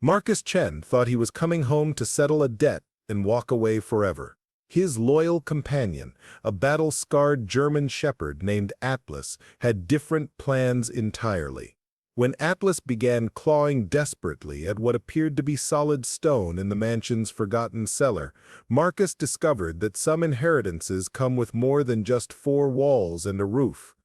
Marcus Chen thought he was coming home to settle a debt and walk away forever. His loyal companion, a battle-scarred German shepherd named Atlas, had different plans entirely. When Atlas began clawing desperately at what appeared to be solid stone in the mansion's forgotten cellar, Marcus discovered that some inheritances come with more than just four walls and a roof.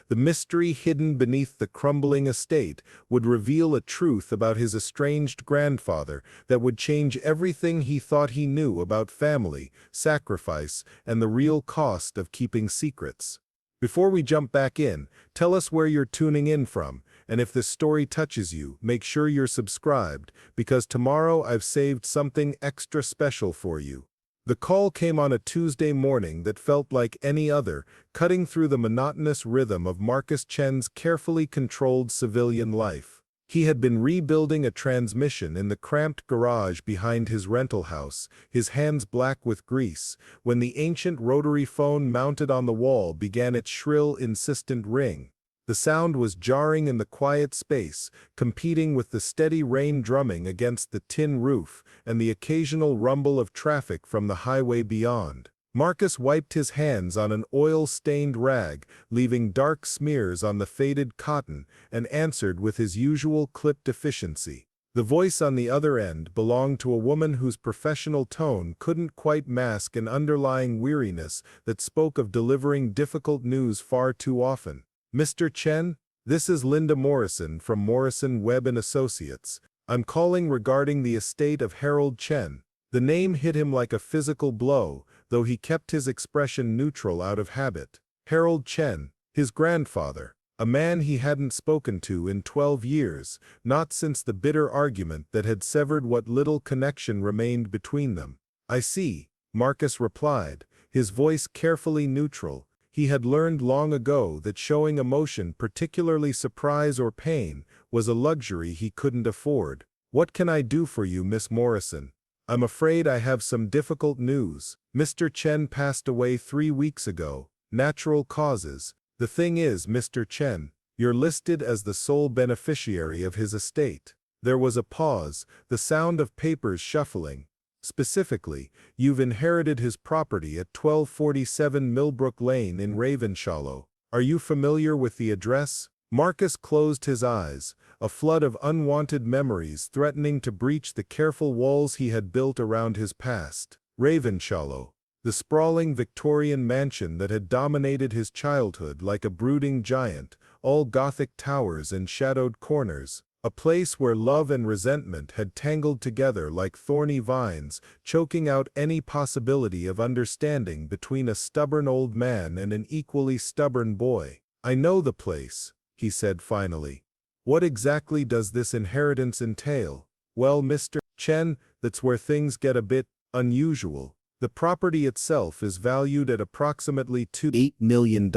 The mystery hidden beneath the crumbling estate would reveal a truth about his estranged grandfather that would change everything he thought he knew about family, sacrifice, and the real cost of keeping secrets. Before we jump back in, tell us where you're tuning in from, and if this story touches you, make sure you're subscribed, because tomorrow I've saved something extra special for you. The call came on a Tuesday morning that felt like any other, cutting through the monotonous rhythm of Marcus Chen's carefully controlled civilian life. He had been rebuilding a transmission in the cramped garage behind his rental house, his hands black with grease, when the ancient rotary phone mounted on the wall began its shrill, insistent ring. The sound was jarring in the quiet space, competing with the steady rain drumming against the tin roof and the occasional rumble of traffic from the highway beyond. Marcus wiped his hands on an oil-stained rag, leaving dark smears on the faded cotton, and answered with his usual clipped efficiency. The voice on the other end belonged to a woman whose professional tone couldn't quite mask an underlying weariness that spoke of delivering difficult news far too often. "Mr. Chen, this is Linda Morrison from Morrison, Webb and Associates. I'm calling regarding the estate of Harold Chen." The name hit him like a physical blow, though he kept his expression neutral out of habit. Harold Chen, his grandfather, a man he hadn't spoken to in 12 years, not since the bitter argument that had severed what little connection remained between them. "I see," Marcus replied, his voice carefully neutral. He had learned long ago that showing emotion, particularly surprise or pain, was a luxury he couldn't afford. "What can I do for you, Miss Morrison?" "I'm afraid I have some difficult news. Mr. Chen passed away 3 weeks ago. Natural causes. The thing is, Mr. Chen, you're listed as the sole beneficiary of his estate." There was a pause, the sound of papers shuffling. "Specifically, you've inherited his property at 1247 Millbrook Lane in Ravenshallow. Are you familiar with the address?" Marcus closed his eyes, a flood of unwanted memories threatening to breach the careful walls he had built around his past. Ravenshallow, the sprawling Victorian mansion that had dominated his childhood like a brooding giant, all Gothic towers and shadowed corners. A place where love and resentment had tangled together like thorny vines, choking out any possibility of understanding between a stubborn old man and an equally stubborn boy. "I know the place," he said finally. "What exactly does this inheritance entail?" "Well, Mr. Chen, that's where things get a bit unusual. The property itself is valued at approximately $8 million,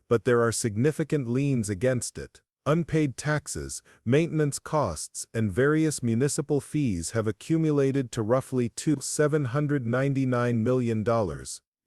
but there are significant liens against it. Unpaid taxes, maintenance costs, and various municipal fees have accumulated to roughly $799 million.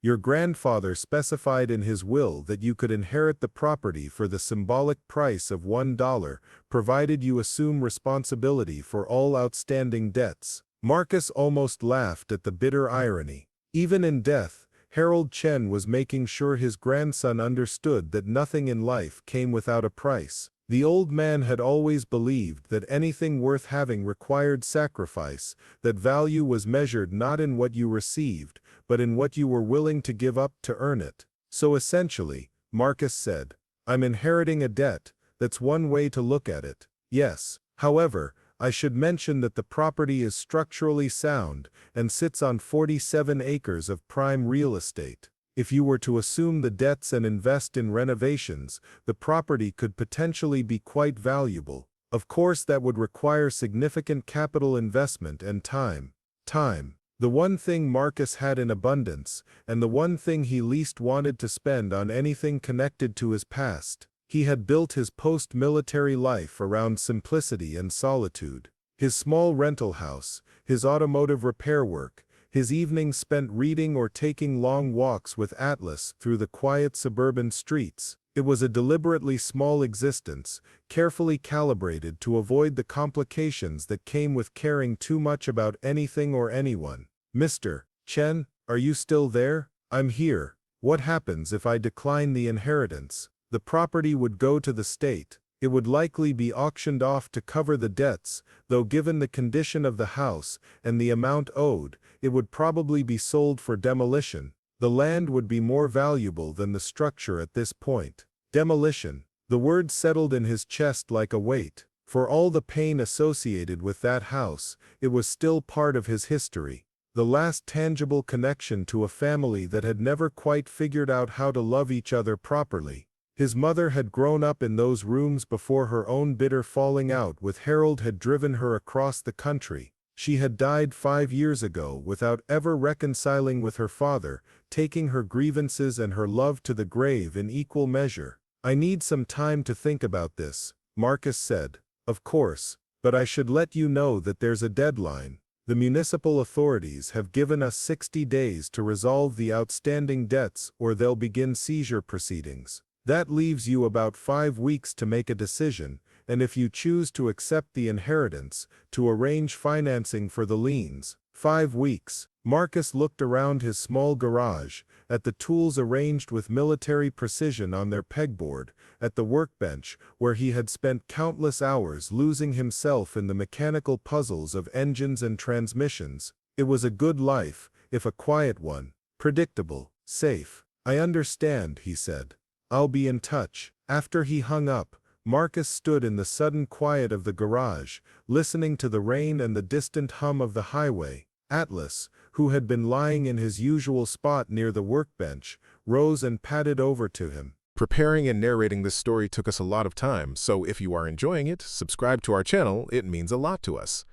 Your grandfather specified in his will that you could inherit the property for the symbolic price of $1, provided you assume responsibility for all outstanding debts." Marcus almost laughed at the bitter irony. Even in death, Harold Chen was making sure his grandson understood that nothing in life came without a price. The old man had always believed that anything worth having required sacrifice, that value was measured not in what you received, but in what you were willing to give up to earn it. "So essentially," Marcus said, "I'm inheriting a debt. That's one way to look at it." "Yes. However, I should mention that the property is structurally sound and sits on 47 acres of prime real estate. If you were to assume the debts and invest in renovations, the property could potentially be quite valuable. Of course, that would require significant capital investment and time. Time. The one thing Marcus had in abundance, and the one thing he least wanted to spend on anything connected to his past. He had built his post-military life around simplicity and solitude. His small rental house, his automotive repair work, his evenings spent reading or taking long walks with Atlas through the quiet suburban streets. It was a deliberately small existence, carefully calibrated to avoid the complications that came with caring too much about anything or anyone. "Mr. Chen, are you still there? I'm here. What happens if I decline the inheritance? The property would go to the state. It would likely be auctioned off to cover the debts, though given the condition of the house and the amount owed, it would probably be sold for demolition. The land would be more valuable than the structure at this point." Demolition. The word settled in his chest like a weight. For all the pain associated with that house, it was still part of his history. The last tangible connection to a family that had never quite figured out how to love each other properly. His mother had grown up in those rooms before her own bitter falling out with Harold had driven her across the country. She had died 5 years ago without ever reconciling with her father, taking her grievances and her love to the grave in equal measure. "I need some time to think about this," Marcus said. "Of course, but I should let you know that there's a deadline. The municipal authorities have given us 60 days to resolve the outstanding debts or they'll begin seizure proceedings. That leaves you about 5 weeks to make a decision, and if you choose to accept the inheritance, to arrange financing for the liens. 5 weeks. Marcus looked around his small garage, at the tools arranged with military precision on their pegboard, at the workbench, where he had spent countless hours losing himself in the mechanical puzzles of engines and transmissions. It was a good life, if a quiet one, predictable, safe. "I understand," he said. "I'll be in touch." After he hung up, Marcus stood in the sudden quiet of the garage, listening to the rain and the distant hum of the highway. Atlas, who had been lying in his usual spot near the workbench, rose and padded over to him. Preparing and narrating this story took us a lot of time, so if you are enjoying it, subscribe to our channel, it means a lot to us.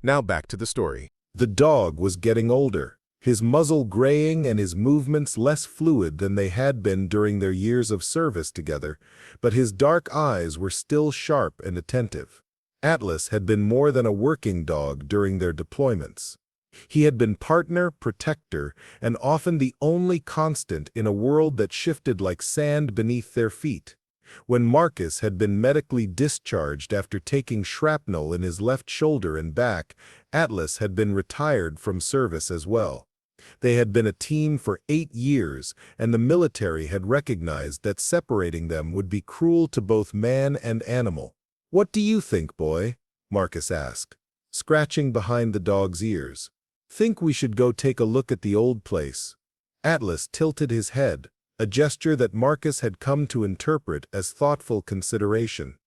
Now back to the story. The dog was getting older, his muzzle graying and his movements less fluid than they had been during their years of service together, but his dark eyes were still sharp and attentive. Atlas had been more than a working dog during their deployments. He had been partner, protector, and often the only constant in a world that shifted like sand beneath their feet. When Marcus had been medically discharged after taking shrapnel in his left shoulder and back, Atlas had been retired from service as well. They had been a team for 8 years, and the military had recognized that separating them would be cruel to both man and animal. "What do you think, boy?" Marcus asked, scratching behind the dog's ears. "Think we should go take a look at the old place?" Atlas tilted his head, a gesture that Marcus had come to interpret as thoughtful consideration.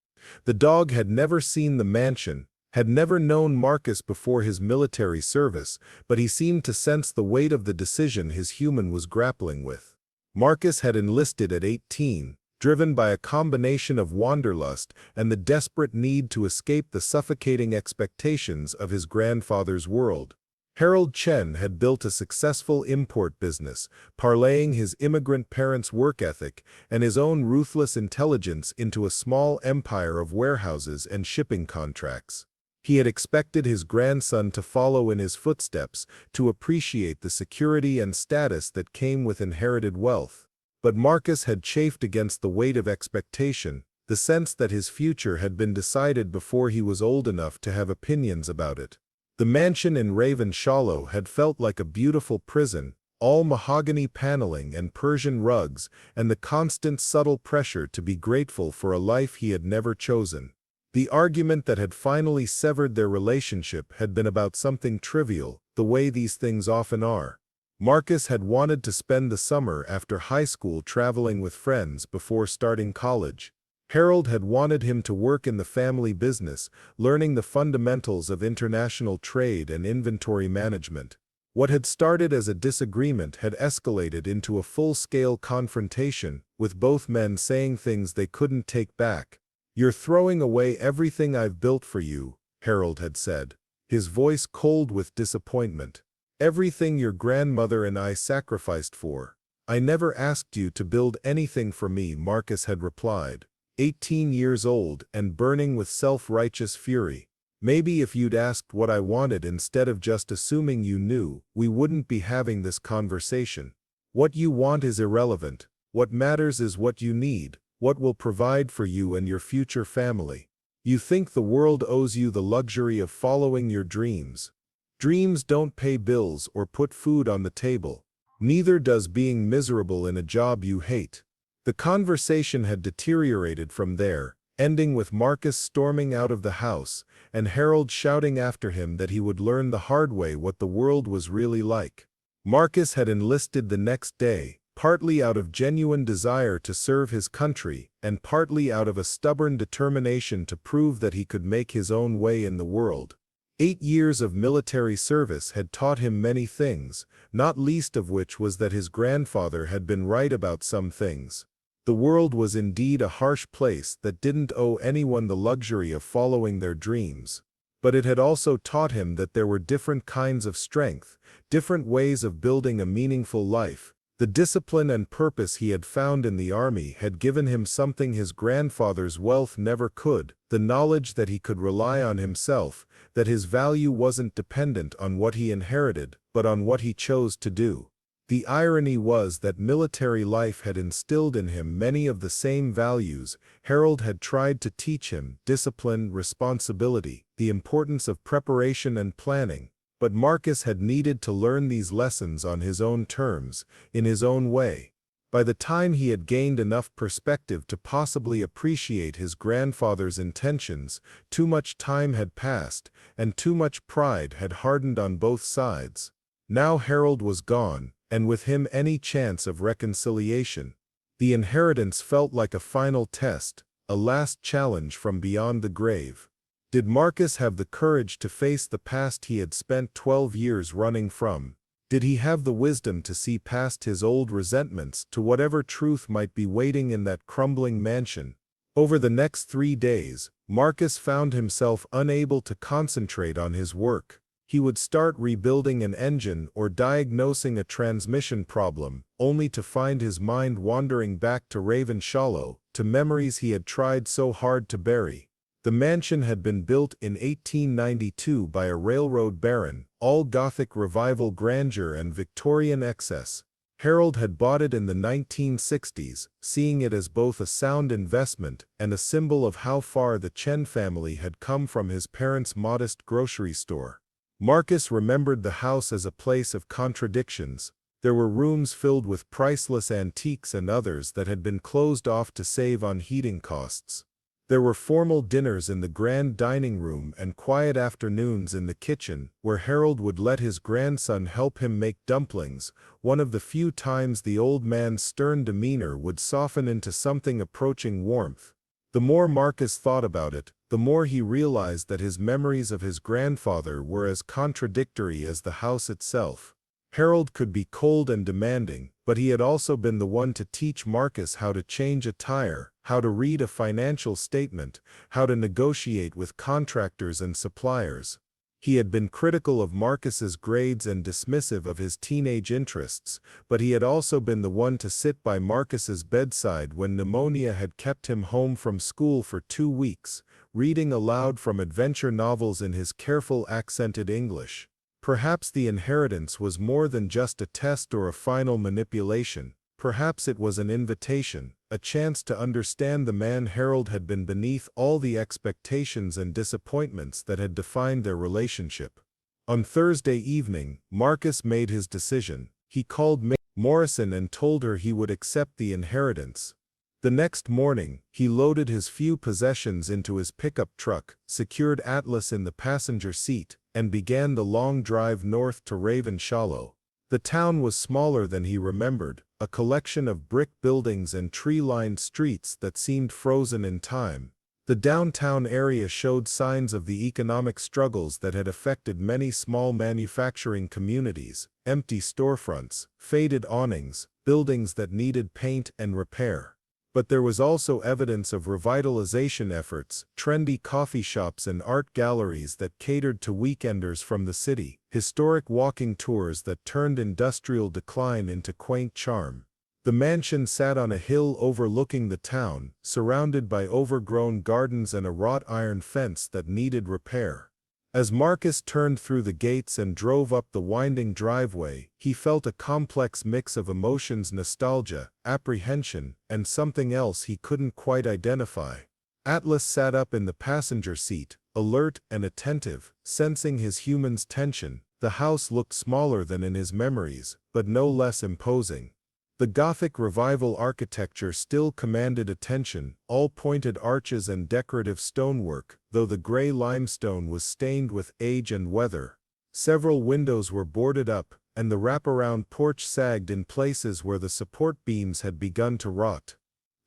The dog had never seen the mansion, had never known Marcus before his military service, but he seemed to sense the weight of the decision his human was grappling with. Marcus had enlisted at 18, driven by a combination of wanderlust and the desperate need to escape the suffocating expectations of his grandfather's world. Harold Chen had built a successful import business, parlaying his immigrant parents' work ethic and his own ruthless intelligence into a small empire of warehouses and shipping contracts. He had expected his grandson to follow in his footsteps, to appreciate the security and status that came with inherited wealth. But Marcus had chafed against the weight of expectation, the sense that his future had been decided before he was old enough to have opinions about it. The mansion in Raven Shallow had felt like a beautiful prison, all mahogany paneling and Persian rugs, and the constant subtle pressure to be grateful for a life he had never chosen. The argument that had finally severed their relationship had been about something trivial, the way these things often are. Marcus had wanted to spend the summer after high school traveling with friends before starting college. Harold had wanted him to work in the family business, learning the fundamentals of international trade and inventory management. What had started as a disagreement had escalated into a full-scale confrontation, with both men saying things they couldn't take back. "You're throwing away everything I've built for you," Harold had said, his voice cold with disappointment. "Everything your grandmother and I sacrificed for." "I never asked you to build anything for me," Marcus had replied, 18 years old and burning with self-righteous fury. "Maybe if you'd asked what I wanted instead of just assuming you knew, we wouldn't be having this conversation. What you want is irrelevant. What matters is what you need, what will provide for you and your future family. You think the world owes you the luxury of following your dreams. Dreams don't pay bills or put food on the table. Neither does being miserable in a job you hate. The conversation had deteriorated from there, ending with Marcus storming out of the house, and Harold shouting after him that he would learn the hard way what the world was really like. Marcus had enlisted the next day, partly out of genuine desire to serve his country, and partly out of a stubborn determination to prove that he could make his own way in the world. 8 years of military service had taught him many things, not least of which was that his grandfather had been right about some things. The world was indeed a harsh place that didn't owe anyone the luxury of following their dreams. But it had also taught him that there were different kinds of strength, different ways of building a meaningful life. The discipline and purpose he had found in the army had given him something his grandfather's wealth never could, the knowledge that he could rely on himself, that his value wasn't dependent on what he inherited, but on what he chose to do. The irony was that military life had instilled in him many of the same values Harold had tried to teach him: discipline, responsibility, the importance of preparation and planning. But Marcus had needed to learn these lessons on his own terms, in his own way. By the time he had gained enough perspective to possibly appreciate his grandfather's intentions, too much time had passed, and too much pride had hardened on both sides. Now Harold was gone, and with him any chance of reconciliation. The inheritance felt like a final test, a last challenge from beyond the grave. Did Marcus have the courage to face the past he had spent 12 years running from? Did he have the wisdom to see past his old resentments to whatever truth might be waiting in that crumbling mansion? Over the next 3 days, Marcus found himself unable to concentrate on his work. He would start rebuilding an engine or diagnosing a transmission problem, only to find his mind wandering back to Ravenshallow, to memories he had tried so hard to bury. The mansion had been built in 1892 by a railroad baron, all Gothic Revival grandeur and Victorian excess. Harold had bought it in the 1960s, seeing it as both a sound investment and a symbol of how far the Chen family had come from his parents' modest grocery store. Marcus remembered the house as a place of contradictions. There were rooms filled with priceless antiques and others that had been closed off to save on heating costs. There were formal dinners in the grand dining room and quiet afternoons in the kitchen, where Harold would let his grandson help him make dumplings, one of the few times the old man's stern demeanor would soften into something approaching warmth. The more Marcus thought about it, the more he realized that his memories of his grandfather were as contradictory as the house itself. Harold could be cold and demanding, but he had also been the one to teach Marcus how to change a tire, how to read a financial statement, how to negotiate with contractors and suppliers. He had been critical of Marcus's grades and dismissive of his teenage interests, but he had also been the one to sit by Marcus's bedside when pneumonia had kept him home from school for 2 weeks, reading aloud from adventure novels in his careful accented English. Perhaps the inheritance was more than just a test or a final manipulation. Perhaps it was an invitation, a chance to understand the man Harold had been beneath all the expectations and disappointments that had defined their relationship. On Thursday evening, Marcus made his decision. He called Morrison and told her he would accept the inheritance. The next morning, he loaded his few possessions into his pickup truck, secured Atlas in the passenger seat, and began the long drive north to Ravenshallow. The town was smaller than he remembered, a collection of brick buildings and tree-lined streets that seemed frozen in time. The downtown area showed signs of the economic struggles that had affected many small manufacturing communities: empty storefronts, faded awnings, buildings that needed paint and repair. But there was also evidence of revitalization efforts: trendy coffee shops and art galleries that catered to weekenders from the city, historic walking tours that turned industrial decline into quaint charm. The mansion sat on a hill overlooking the town, surrounded by overgrown gardens and a wrought iron fence that needed repair. As Marcus turned through the gates and drove up the winding driveway, he felt a complex mix of emotions: nostalgia, apprehension, and something else he couldn't quite identify. Atlas sat up in the passenger seat, alert and attentive, sensing his human's tension. The house looked smaller than in his memories, but no less imposing. The Gothic Revival architecture still commanded attention, all pointed arches and decorative stonework, though the gray limestone was stained with age and weather. Several windows were boarded up, and the wraparound porch sagged in places where the support beams had begun to rot.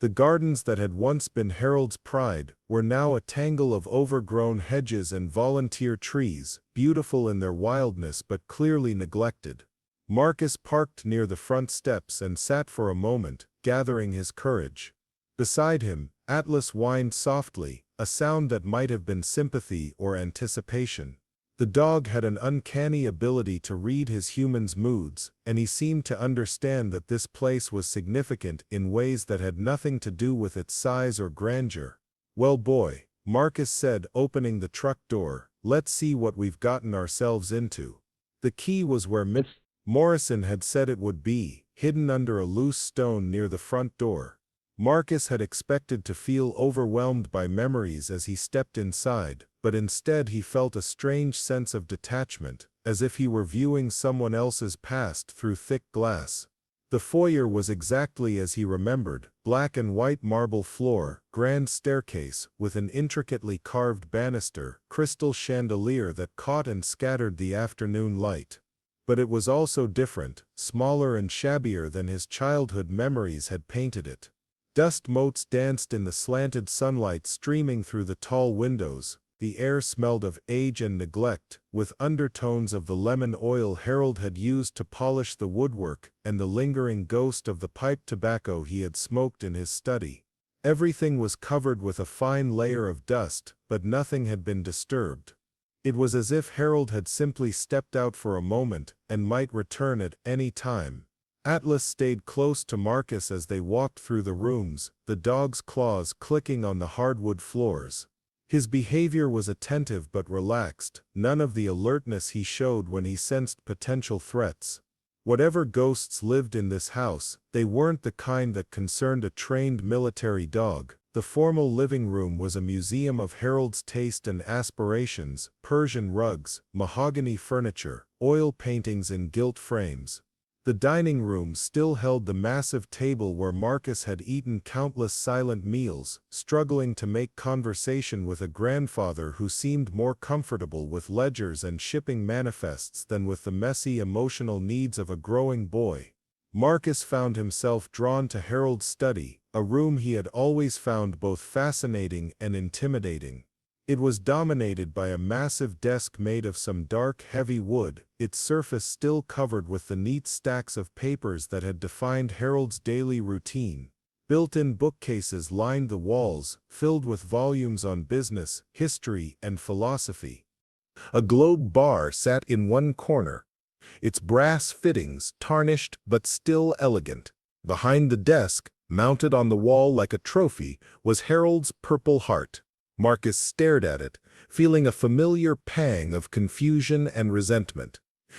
The gardens that had once been Harold's pride were now a tangle of overgrown hedges and volunteer trees, beautiful in their wildness but clearly neglected. Marcus parked near the front steps and sat for a moment, gathering his courage. Beside him, Atlas whined softly, a sound that might have been sympathy or anticipation. The dog had an uncanny ability to read his human's moods, and he seemed to understand that this place was significant in ways that had nothing to do with its size or grandeur. "Well, boy," Marcus said, opening the truck door, "let's see what we've gotten ourselves into." The key was where Miss Morrison had said it would be, hidden under a loose stone near the front door. Marcus had expected to feel overwhelmed by memories as he stepped inside, but instead he felt a strange sense of detachment, as if he were viewing someone else's past through thick glass. The foyer was exactly as he remembered: black and white marble floor, grand staircase with an intricately carved banister, crystal chandelier that caught and scattered the afternoon light. But it was also different, smaller and shabbier than his childhood memories had painted it. Dust motes danced in the slanted sunlight streaming through the tall windows. The air smelled of age and neglect, with undertones of the lemon oil Harold had used to polish the woodwork and the lingering ghost of the pipe tobacco he had smoked in his study. Everything was covered with a fine layer of dust, but nothing had been disturbed. It was as if Harold had simply stepped out for a moment and might return at any time. Atlas stayed close to Marcus as they walked through the rooms, the dog's claws clicking on the hardwood floors. His behavior was attentive but relaxed, none of the alertness he showed when he sensed potential threats. Whatever ghosts lived in this house, they weren't the kind that concerned a trained military dog. The formal living room was a museum of Harold's taste and aspirations: Persian rugs, mahogany furniture, oil paintings in gilt frames. The dining room still held the massive table where Marcus had eaten countless silent meals, struggling to make conversation with a grandfather who seemed more comfortable with ledgers and shipping manifests than with the messy emotional needs of a growing boy. Marcus found himself drawn to Harold's study, a room he had always found both fascinating and intimidating. It was dominated by a massive desk made of some dark, heavy wood, its surface still covered with the neat stacks of papers that had defined Harold's daily routine. Built-in bookcases lined the walls, filled with volumes on business, history, and philosophy. A globe bar sat in one corner, its brass fittings tarnished but still elegant. Behind the desk, mounted on the wall like a trophy, was Harold's purple heart. Marcus stared at it, feeling a familiar pang of confusion and resentment.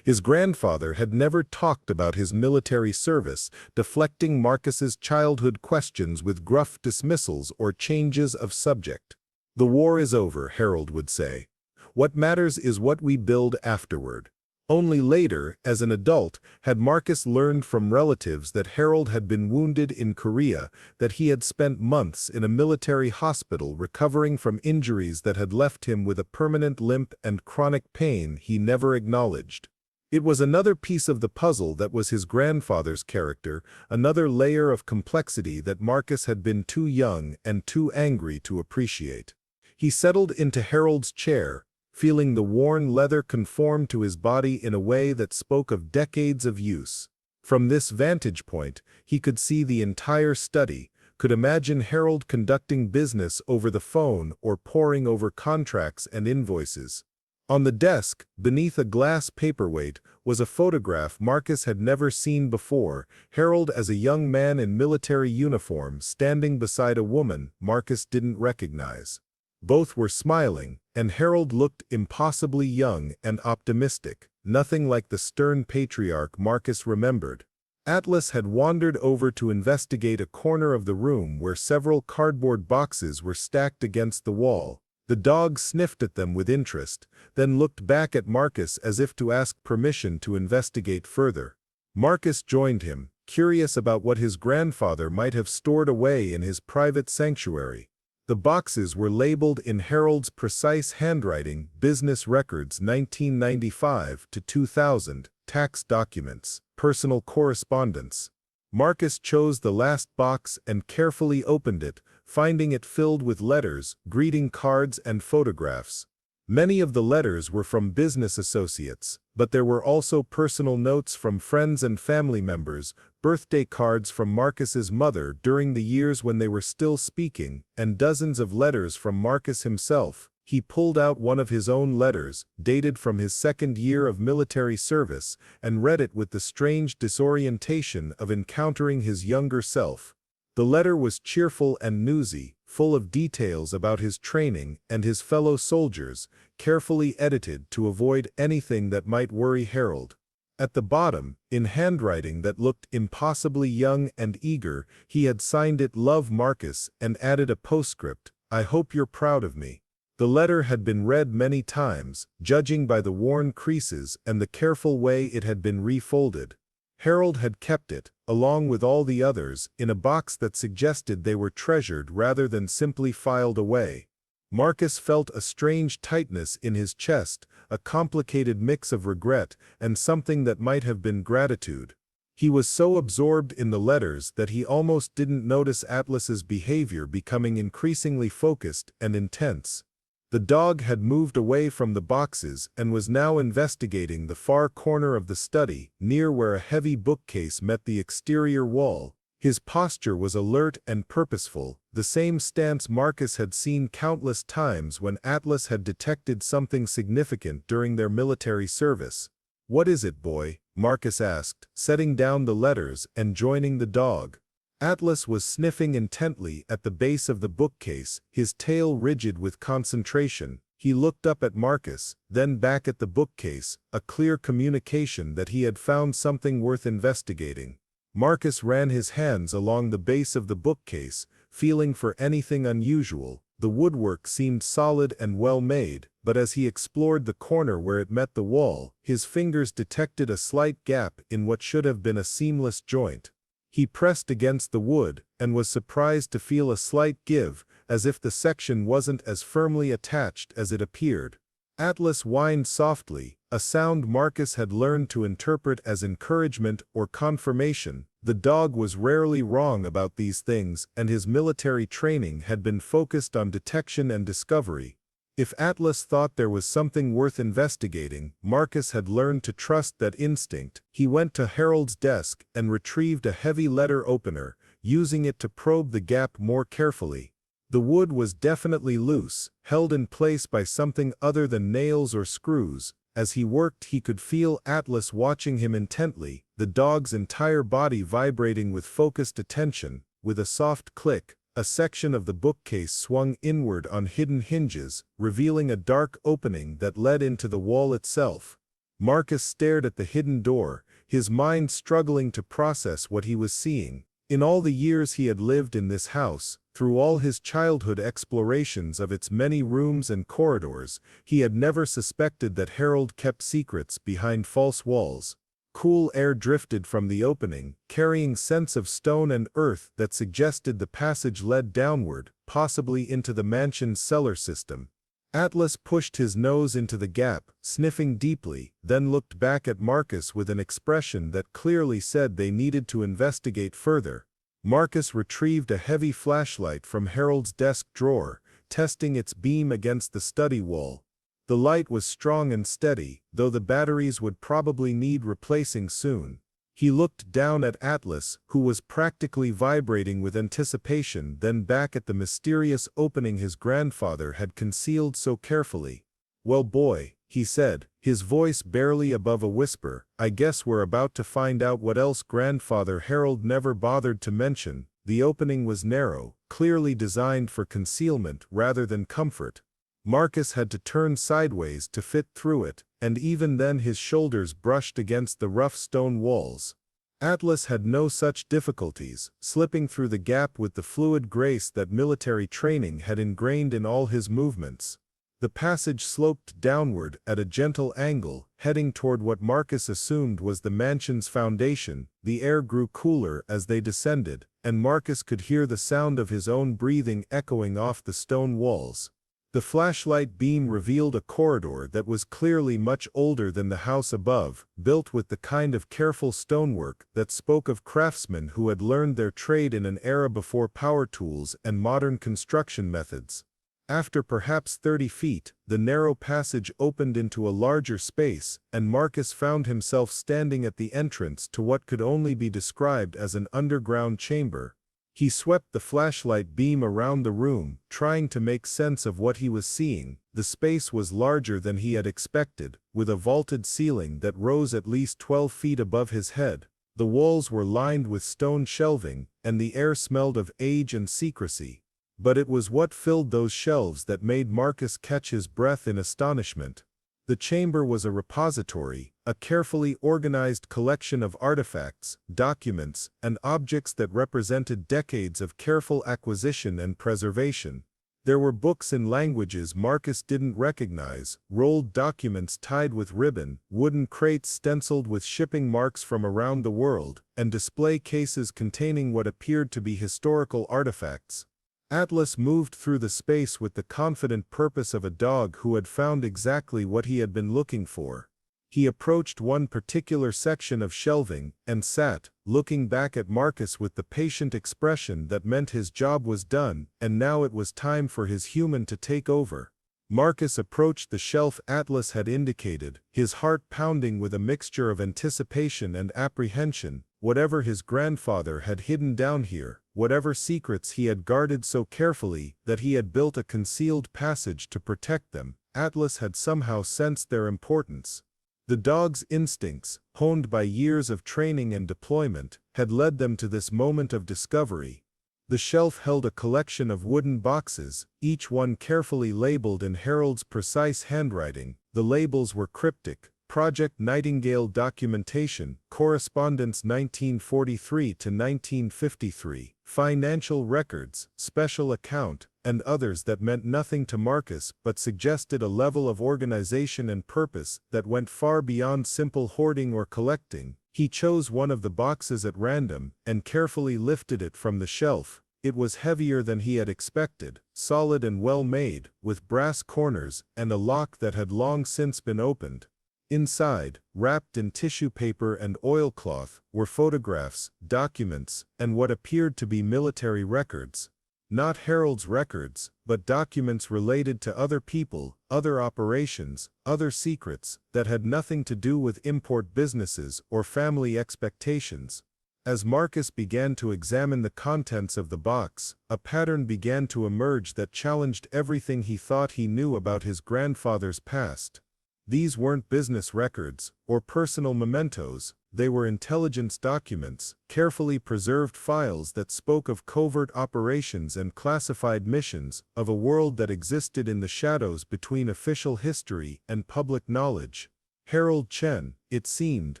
His grandfather had never talked about his military service, deflecting Marcus's childhood questions with gruff dismissals or changes of subject. "The war is over," Harold would say. "What matters is what we build afterward." Only later, as an adult, had Marcus learned from relatives that Harold had been wounded in Korea, that he had spent months in a military hospital recovering from injuries that had left him with a permanent limp and chronic pain he never acknowledged. It was another piece of the puzzle that was his grandfather's character, another layer of complexity that Marcus had been too young and too angry to appreciate. He settled into Harold's chair, feeling the worn leather conform to his body in a way that spoke of decades of use. From this vantage point, he could see the entire study, could imagine Harold conducting business over the phone or poring over contracts and invoices. On the desk, beneath a glass paperweight, was a photograph Marcus had never seen before: Harold as a young man in military uniform standing beside a woman Marcus didn't recognize. Both were smiling, and Harold looked impossibly young and optimistic, nothing like the stern patriarch Marcus remembered. Atlas had wandered over to investigate a corner of the room where several cardboard boxes were stacked against the wall. The dog sniffed at them with interest, then looked back at Marcus as if to ask permission to investigate further. Marcus joined him, curious about what his grandfather might have stored away in his private sanctuary. The boxes were labeled in Harold's precise handwriting: business records 1995 to 2000, tax documents, personal correspondence. Marcus chose the last box and carefully opened it, finding it filled with letters, greeting cards, and photographs. Many of the letters were from business associates, but there were also personal notes from friends and family members, birthday cards from Marcus's mother during the years when they were still speaking, and dozens of letters from Marcus himself. He pulled out one of his own letters, dated from his second year of military service, and read it with the strange disorientation of encountering his younger self. The letter was cheerful and newsy, full of details about his training and his fellow soldiers, carefully edited to avoid anything that might worry Harold. At the bottom, in handwriting that looked impossibly young and eager, he had signed it "Love, Marcus," and added a postscript: "I hope you're proud of me." The letter had been read many times, judging by the worn creases and the careful way it had been refolded. Harold had kept it, along with all the others, in a box that suggested they were treasured rather than simply filed away. Marcus felt a strange tightness in his chest, a complicated mix of regret and something that might have been gratitude. He was so absorbed in the letters that he almost didn't notice Atlas's behavior becoming increasingly focused and intense. The dog had moved away from the boxes and was now investigating the far corner of the study, near where a heavy bookcase met the exterior wall. His posture was alert and purposeful, the same stance Marcus had seen countless times when Atlas had detected something significant during their military service. "What is it, boy?" Marcus asked, setting down the letters and joining the dog. Atlas was sniffing intently at the base of the bookcase, his tail rigid with concentration. He looked up at Marcus, then back at the bookcase, a clear communication that he had found something worth investigating. Marcus ran his hands along the base of the bookcase, feeling for anything unusual. The woodwork seemed solid and well made, but as he explored the corner where it met the wall, his fingers detected a slight gap in what should have been a seamless joint. He pressed against the wood, and was surprised to feel a slight give, as if the section wasn't as firmly attached as it appeared. Atlas whined softly, a sound Marcus had learned to interpret as encouragement or confirmation. The dog was rarely wrong about these things, and his military training had been focused on detection and discovery. If Atlas thought there was something worth investigating, Marcus had learned to trust that instinct. He went to Harold's desk and retrieved a heavy letter opener, using it to probe the gap more carefully. The wood was definitely loose, held in place by something other than nails or screws. As he worked, he could feel Atlas watching him intently, the dog's entire body vibrating with focused attention. With a soft click, a section of the bookcase swung inward on hidden hinges, revealing a dark opening that led into the wall itself. Marcus stared at the hidden door, his mind struggling to process what he was seeing. In all the years he had lived in this house, through all his childhood explorations of its many rooms and corridors, he had never suspected that Harold kept secrets behind false walls. Cool air drifted from the opening, carrying scents of stone and earth that suggested the passage led downward, possibly into the mansion's cellar system. Atlas pushed his nose into the gap, sniffing deeply, then looked back at Marcus with an expression that clearly said they needed to investigate further. Marcus retrieved a heavy flashlight from Harold's desk drawer, testing its beam against the study wall. The light was strong and steady, though the batteries would probably need replacing soon. He looked down at Atlas, who was practically vibrating with anticipation, then back at the mysterious opening his grandfather had concealed so carefully. "Well, boy," he said, his voice barely above a whisper, "I guess we're about to find out what else Grandfather Harold never bothered to mention." The opening was narrow, clearly designed for concealment rather than comfort. Marcus had to turn sideways to fit through it, and even then his shoulders brushed against the rough stone walls. Atlas had no such difficulties, slipping through the gap with the fluid grace that military training had ingrained in all his movements. The passage sloped downward at a gentle angle, heading toward what Marcus assumed was the mansion's foundation. The air grew cooler as they descended, and Marcus could hear the sound of his own breathing echoing off the stone walls. The flashlight beam revealed a corridor that was clearly much older than the house above, built with the kind of careful stonework that spoke of craftsmen who had learned their trade in an era before power tools and modern construction methods. After perhaps 30 feet, the narrow passage opened into a larger space, and Marcus found himself standing at the entrance to what could only be described as an underground chamber. He swept the flashlight beam around the room, trying to make sense of what he was seeing. The space was larger than he had expected, with a vaulted ceiling that rose at least 12 feet above his head. The walls were lined with stone shelving, and the air smelled of age and secrecy. But it was what filled those shelves that made Marcus catch his breath in astonishment. The chamber was a repository, a carefully organized collection of artifacts, documents, and objects that represented decades of careful acquisition and preservation. There were books in languages Marcus didn't recognize, rolled documents tied with ribbon, wooden crates stenciled with shipping marks from around the world, and display cases containing what appeared to be historical artifacts. Atlas moved through the space with the confident purpose of a dog who had found exactly what he had been looking for. He approached one particular section of shelving, and sat, looking back at Marcus with the patient expression that meant his job was done, and now it was time for his human to take over. Marcus approached the shelf Atlas had indicated, his heart pounding with a mixture of anticipation and apprehension. Whatever his grandfather had hidden down here, whatever secrets he had guarded so carefully that he had built a concealed passage to protect them, Atlas had somehow sensed their importance. The dog's instincts, honed by years of training and deployment, had led them to this moment of discovery. The shelf held a collection of wooden boxes, each one carefully labeled in Harold's precise handwriting. The labels were cryptic: Project Nightingale Documentation, Correspondence 1943 to 1953, Financial Records, Special Account, and others that meant nothing to Marcus but suggested a level of organization and purpose that went far beyond simple hoarding or collecting. He chose one of the boxes at random and carefully lifted it from the shelf. It was heavier than he had expected, solid and well made, with brass corners and a lock that had long since been opened. Inside, wrapped in tissue paper and oilcloth, were photographs, documents, and what appeared to be military records. Not Harold's records, but documents related to other people, other operations, other secrets, that had nothing to do with import businesses or family expectations. As Marcus began to examine the contents of the box, a pattern began to emerge that challenged everything he thought he knew about his grandfather's past. These weren't business records, or personal mementos, they were intelligence documents, carefully preserved files that spoke of covert operations and classified missions, of a world that existed in the shadows between official history and public knowledge. Harold Chen, it seemed,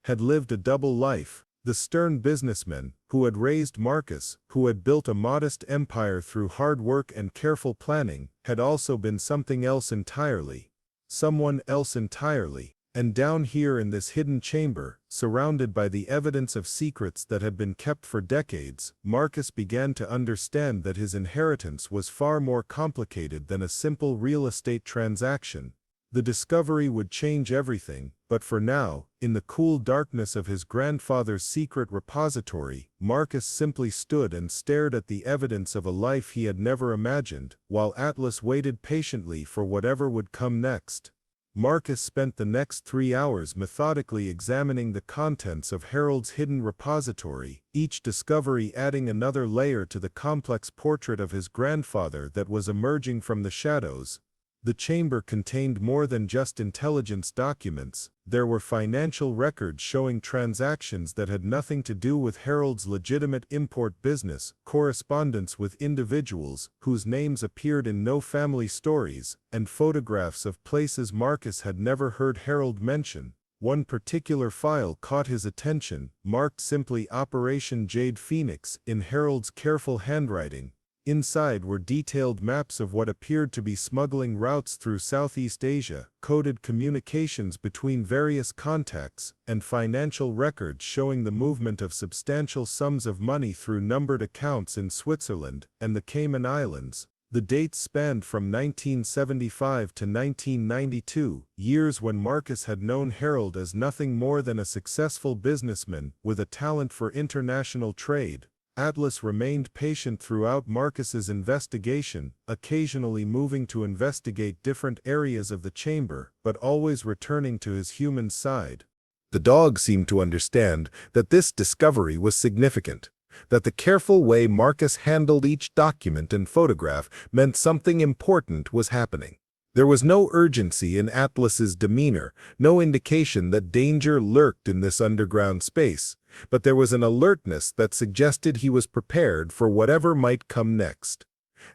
had lived a double life. The stern businessman, who had raised Marcus, who had built a modest empire through hard work and careful planning, had also been something else entirely. Someone else entirely. And down here in this hidden chamber, surrounded by the evidence of secrets that had been kept for decades, Marcus began to understand that his inheritance was far more complicated than a simple real estate transaction. The discovery would change everything, but for now, in the cool darkness of his grandfather's secret repository, Marcus simply stood and stared at the evidence of a life he had never imagined, while Atlas waited patiently for whatever would come next. Marcus spent the next 3 hours methodically examining the contents of Harold's hidden repository, each discovery adding another layer to the complex portrait of his grandfather that was emerging from the shadows. The chamber contained more than just intelligence documents. There were financial records showing transactions that had nothing to do with Harold's legitimate import business, correspondence with individuals whose names appeared in no family stories, and photographs of places Marcus had never heard Harold mention. One particular file caught his attention, marked simply Operation Jade Phoenix in Harold's careful handwriting. Inside were detailed maps of what appeared to be smuggling routes through Southeast Asia, coded communications between various contacts, and financial records showing the movement of substantial sums of money through numbered accounts in Switzerland and the Cayman Islands. The dates spanned from 1975 to 1992, years when Marcus had known Harold as nothing more than a successful businessman with a talent for international trade. Atlas remained patient throughout Marcus's investigation, occasionally moving to investigate different areas of the chamber, but always returning to his human side. The dog seemed to understand that this discovery was significant, that the careful way Marcus handled each document and photograph meant something important was happening. There was no urgency in Atlas's demeanor, no indication that danger lurked in this underground space, but there was an alertness that suggested he was prepared for whatever might come next.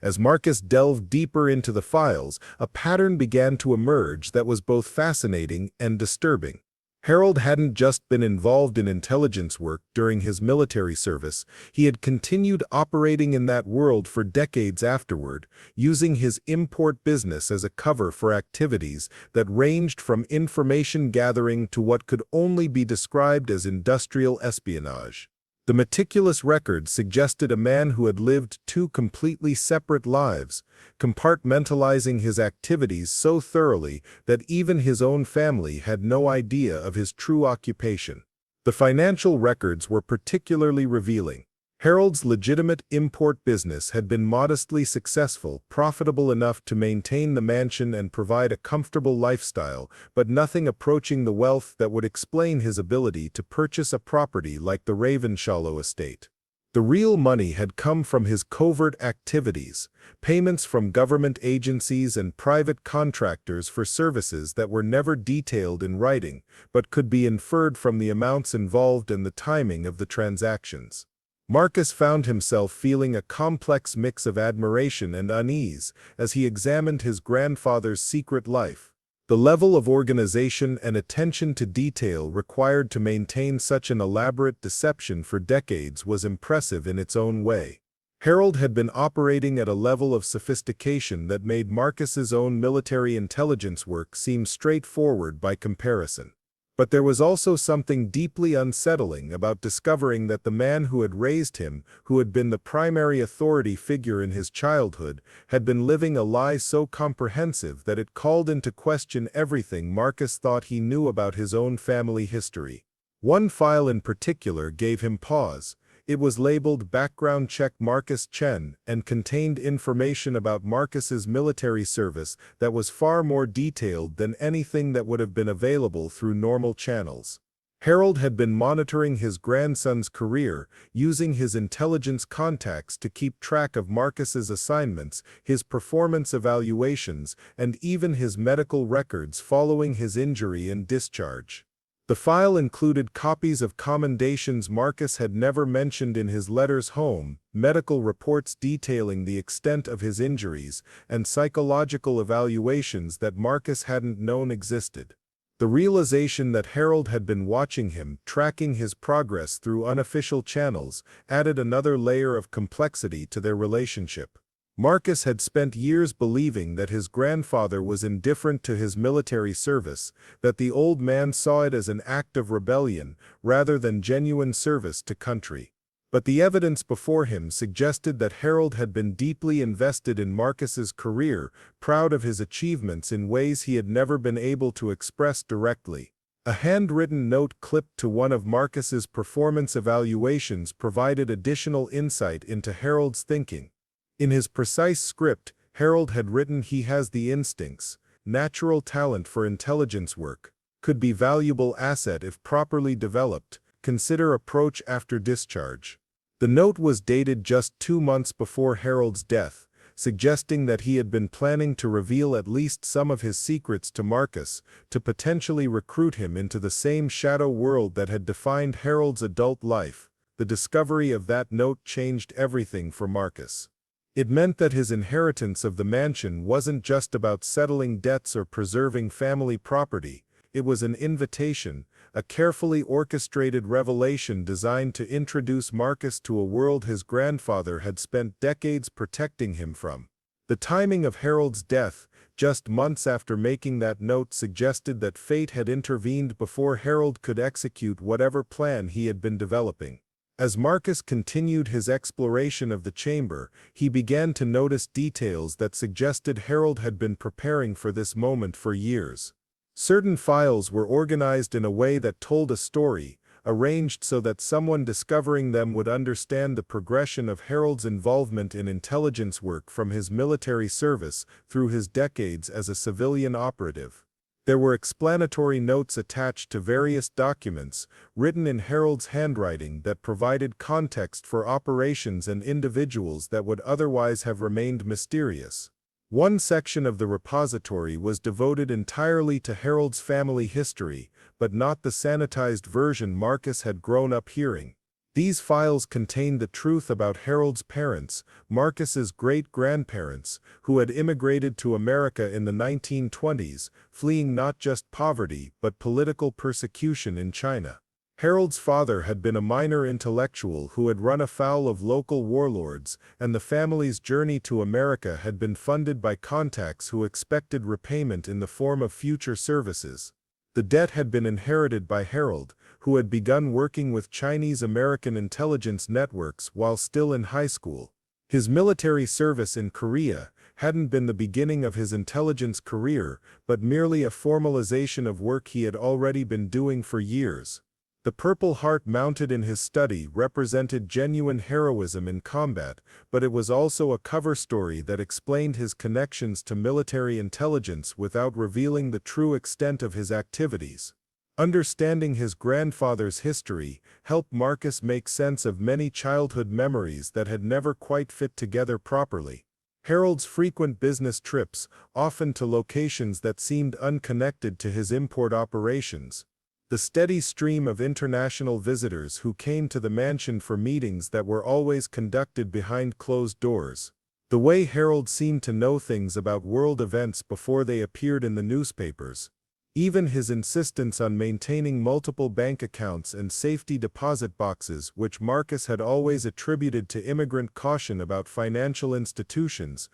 As Marcus delved deeper into the files, a pattern began to emerge that was both fascinating and disturbing. Harold hadn't just been involved in intelligence work during his military service, he had continued operating in that world for decades afterward, using his import business as a cover for activities that ranged from information gathering to what could only be described as industrial espionage. The meticulous records suggested a man who had lived two completely separate lives, compartmentalizing his activities so thoroughly that even his own family had no idea of his true occupation. The financial records were particularly revealing. Harold's legitimate import business had been modestly successful, profitable enough to maintain the mansion and provide a comfortable lifestyle, but nothing approaching the wealth that would explain his ability to purchase a property like the Ravenshallow estate. The real money had come from his covert activities, payments from government agencies and private contractors for services that were never detailed in writing, but could be inferred from the amounts involved and the timing of the transactions. Marcus found himself feeling a complex mix of admiration and unease as he examined his grandfather's secret life. The level of organization and attention to detail required to maintain such an elaborate deception for decades was impressive in its own way. Harold had been operating at a level of sophistication that made Marcus's own military intelligence work seem straightforward by comparison. But there was also something deeply unsettling about discovering that the man who had raised him, who had been the primary authority figure in his childhood, had been living a lie so comprehensive that it called into question everything Marcus thought he knew about his own family history. One file in particular gave him pause. It was labeled Background Check Marcus Chen and contained information about Marcus's military service that was far more detailed than anything that would have been available through normal channels. Harold had been monitoring his grandson's career, using his intelligence contacts to keep track of Marcus's assignments, his performance evaluations, and even his medical records following his injury and discharge. The file included copies of commendations Marcus had never mentioned in his letters home, medical reports detailing the extent of his injuries, and psychological evaluations that Marcus hadn't known existed. The realization that Harold had been watching him, tracking his progress through unofficial channels, added another layer of complexity to their relationship. Marcus had spent years believing that his grandfather was indifferent to his military service, that the old man saw it as an act of rebellion rather than genuine service to country. But the evidence before him suggested that Harold had been deeply invested in Marcus's career, proud of his achievements in ways he had never been able to express directly. A handwritten note clipped to one of Marcus's performance evaluations provided additional insight into Harold's thinking. In his precise script, Harold had written, "He has the instincts, natural talent for intelligence work, could be valuable asset if properly developed, consider approach after discharge." The note was dated just 2 months before Harold's death, suggesting that he had been planning to reveal at least some of his secrets to Marcus, to potentially recruit him into the same shadow world that had defined Harold's adult life. The discovery of that note changed everything for Marcus. It meant that his inheritance of the mansion wasn't just about settling debts or preserving family property. It was an invitation, a carefully orchestrated revelation designed to introduce Marcus to a world his grandfather had spent decades protecting him from. The timing of Harold's death, just months after making that note, suggested that fate had intervened before Harold could execute whatever plan he had been developing. As Marcus continued his exploration of the chamber, he began to notice details that suggested Harold had been preparing for this moment for years. Certain files were organized in a way that told a story, arranged so that someone discovering them would understand the progression of Harold's involvement in intelligence work from his military service through his decades as a civilian operative. There were explanatory notes attached to various documents, written in Harold's handwriting, that provided context for operations and individuals that would otherwise have remained mysterious. One section of the repository was devoted entirely to Harold's family history, but not the sanitized version Marcus had grown up hearing. These files contained the truth about Harold's parents, Marcus's great-grandparents, who had immigrated to America in the 1920s, fleeing not just poverty but political persecution in China. Harold's father had been a minor intellectual who had run afoul of local warlords, and the family's journey to America had been funded by contacts who expected repayment in the form of future services. The debt had been inherited by Harold, who had begun working with Chinese-American intelligence networks while still in high school. His military service in Korea hadn't been the beginning of his intelligence career, but merely a formalization of work he had already been doing for years. The Purple Heart mounted in his study represented genuine heroism in combat, but it was also a cover story that explained his connections to military intelligence without revealing the true extent of his activities. Understanding his grandfather's history helped Marcus make sense of many childhood memories that had never quite fit together properly. Harold's frequent business trips, often to locations that seemed unconnected to his import operations. The steady stream of international visitors who came to the mansion for meetings that were always conducted behind closed doors. The way Harold seemed to know things about world events before they appeared in the newspapers. Even his insistence on maintaining multiple bank accounts and safety deposit boxes, which Marcus had always attributed to immigrant caution about financial institutions,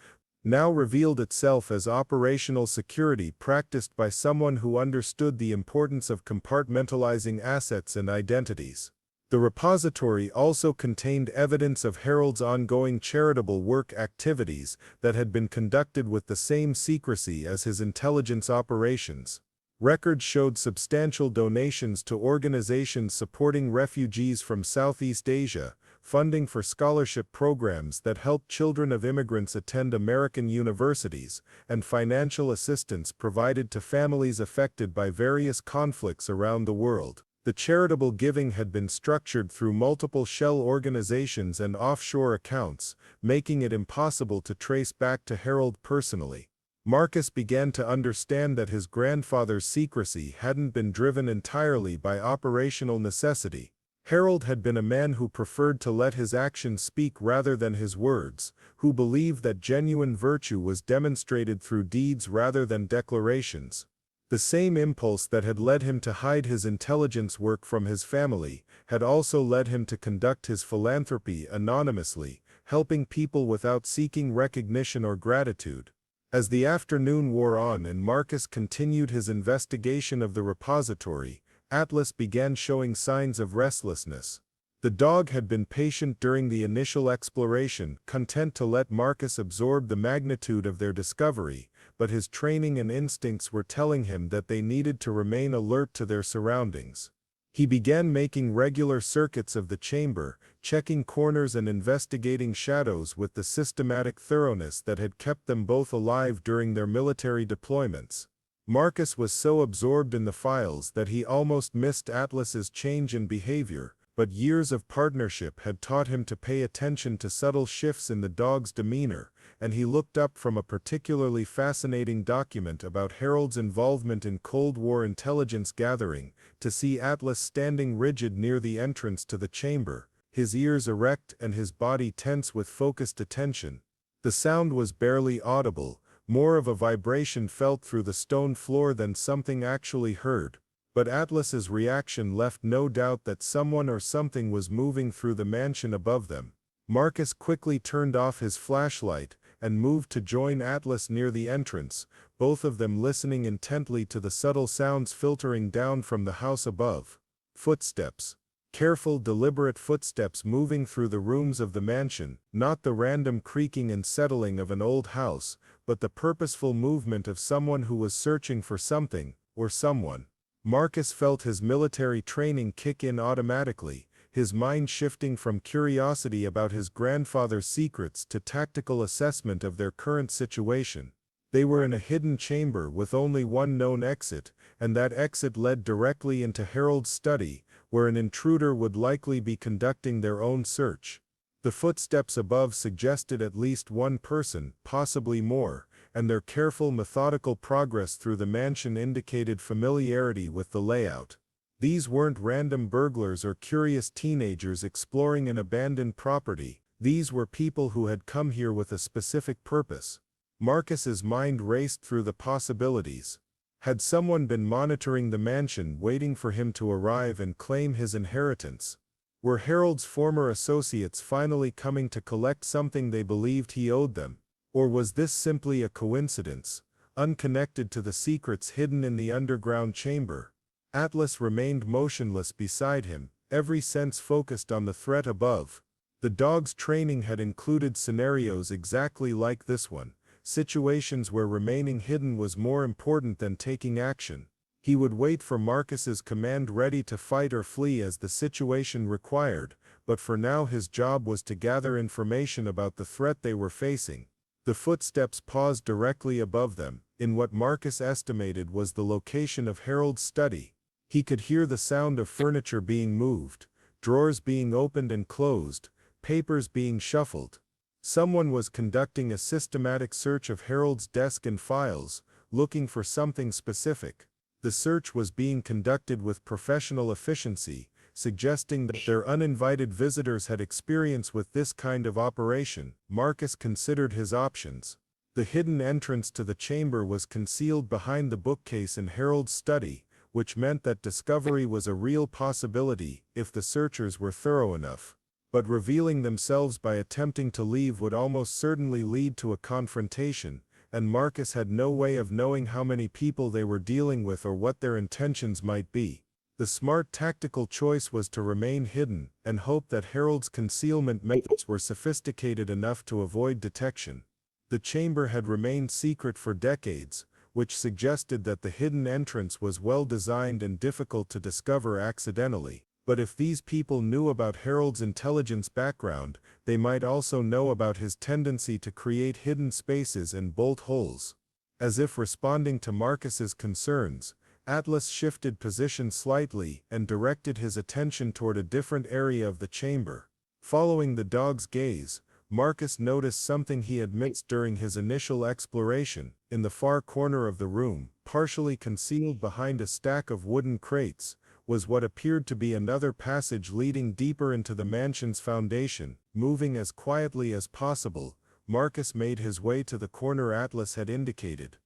now revealed itself as operational security practiced by someone who understood the importance of compartmentalizing assets and identities. The repository also contained evidence of Harold's ongoing charitable work activities that had been conducted with the same secrecy as his intelligence operations. Records showed substantial donations to organizations supporting refugees from Southeast Asia, funding for scholarship programs that helped children of immigrants attend American universities, and financial assistance provided to families affected by various conflicts around the world. The charitable giving had been structured through multiple shell organizations and offshore accounts, making it impossible to trace back to Harold personally. Marcus began to understand that his grandfather's secrecy hadn't been driven entirely by operational necessity. Harold had been a man who preferred to let his actions speak rather than his words, who believed that genuine virtue was demonstrated through deeds rather than declarations. The same impulse that had led him to hide his intelligence work from his family had also led him to conduct his philanthropy anonymously, helping people without seeking recognition or gratitude. As the afternoon wore on and Marcus continued his investigation of the repository, Atlas began showing signs of restlessness. The dog had been patient during the initial exploration, content to let Marcus absorb the magnitude of their discovery, but his training and instincts were telling him that they needed to remain alert to their surroundings. He began making regular circuits of the chamber, checking corners and investigating shadows with the systematic thoroughness that had kept them both alive during their military deployments. Marcus was so absorbed in the files that he almost missed Atlas's change in behavior, but years of partnership had taught him to pay attention to subtle shifts in the dog's demeanor, and he looked up from a particularly fascinating document about Harold's involvement in Cold War intelligence gathering to see Atlas standing rigid near the entrance to the chamber, his ears erect and his body tense with focused attention. The sound was barely audible, more of a vibration felt through the stone floor than something actually heard. But Atlas's reaction left no doubt that someone or something was moving through the mansion above them. Marcus quickly turned off his flashlight and moved to join Atlas near the entrance, both of them listening intently to the subtle sounds filtering down from the house above. Footsteps. Careful, deliberate footsteps moving through the rooms of the mansion, not the random creaking and settling of an old house, but the purposeful movement of someone who was searching for something, or someone. Marcus felt his military training kick in automatically, his mind shifting from curiosity about his grandfather's secrets to tactical assessment of their current situation. They were in a hidden chamber with only one known exit, and that exit led directly into Harold's study, where an intruder would likely be conducting their own search. The footsteps above suggested at least one person, possibly more, and their careful, methodical progress through the mansion indicated familiarity with the layout. These weren't random burglars or curious teenagers exploring an abandoned property. These were people who had come here with a specific purpose. Marcus's mind raced through the possibilities. Had someone been monitoring the mansion, waiting for him to arrive and claim his inheritance? Were Harold's former associates finally coming to collect something they believed he owed them? Or was this simply a coincidence, unconnected to the secrets hidden in the underground chamber? Atlas remained motionless beside him, every sense focused on the threat above. The dog's training had included scenarios exactly like this one, situations where remaining hidden was more important than taking action. He would wait for Marcus's command, ready to fight or flee as the situation required, but for now his job was to gather information about the threat they were facing. The footsteps paused directly above them, in what Marcus estimated was the location of Harold's study. He could hear the sound of furniture being moved, drawers being opened and closed, papers being shuffled. Someone was conducting a systematic search of Harold's desk and files, looking for something specific. The search was being conducted with professional efficiency, suggesting that their uninvited visitors had experience with this kind of operation. Marcus considered his options. The hidden entrance to the chamber was concealed behind the bookcase in Harold's study, which meant that discovery was a real possibility if the searchers were thorough enough. But revealing themselves by attempting to leave would almost certainly lead to a confrontation, and Marcus had no way of knowing how many people they were dealing with or what their intentions might be. The smart tactical choice was to remain hidden and hope that Harold's concealment methods were sophisticated enough to avoid detection. The chamber had remained secret for decades, which suggested that the hidden entrance was well designed and difficult to discover accidentally. But if these people knew about Harold's intelligence background, they might also know about his tendency to create hidden spaces and bolt holes. As if responding to Marcus's concerns, Atlas shifted position slightly and directed his attention toward a different area of the chamber. Following the dog's gaze, Marcus noticed something he had missed during his initial exploration. In the far corner of the room, partially concealed behind a stack of wooden crates, was what appeared to be another passage leading deeper into the mansion's foundation. Moving as quietly as possible, Marcus made his way to the corner Atlas had indicated.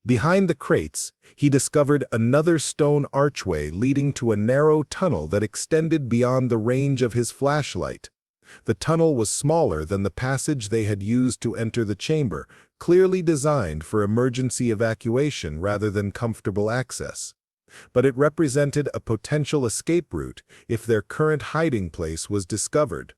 Behind the crates, he discovered another stone archway leading to a narrow tunnel that extended beyond the range of his flashlight. The tunnel was smaller than the passage they had used to enter the chamber, clearly designed for emergency evacuation rather than comfortable access. But it represented a potential escape route if their current hiding place was discovered.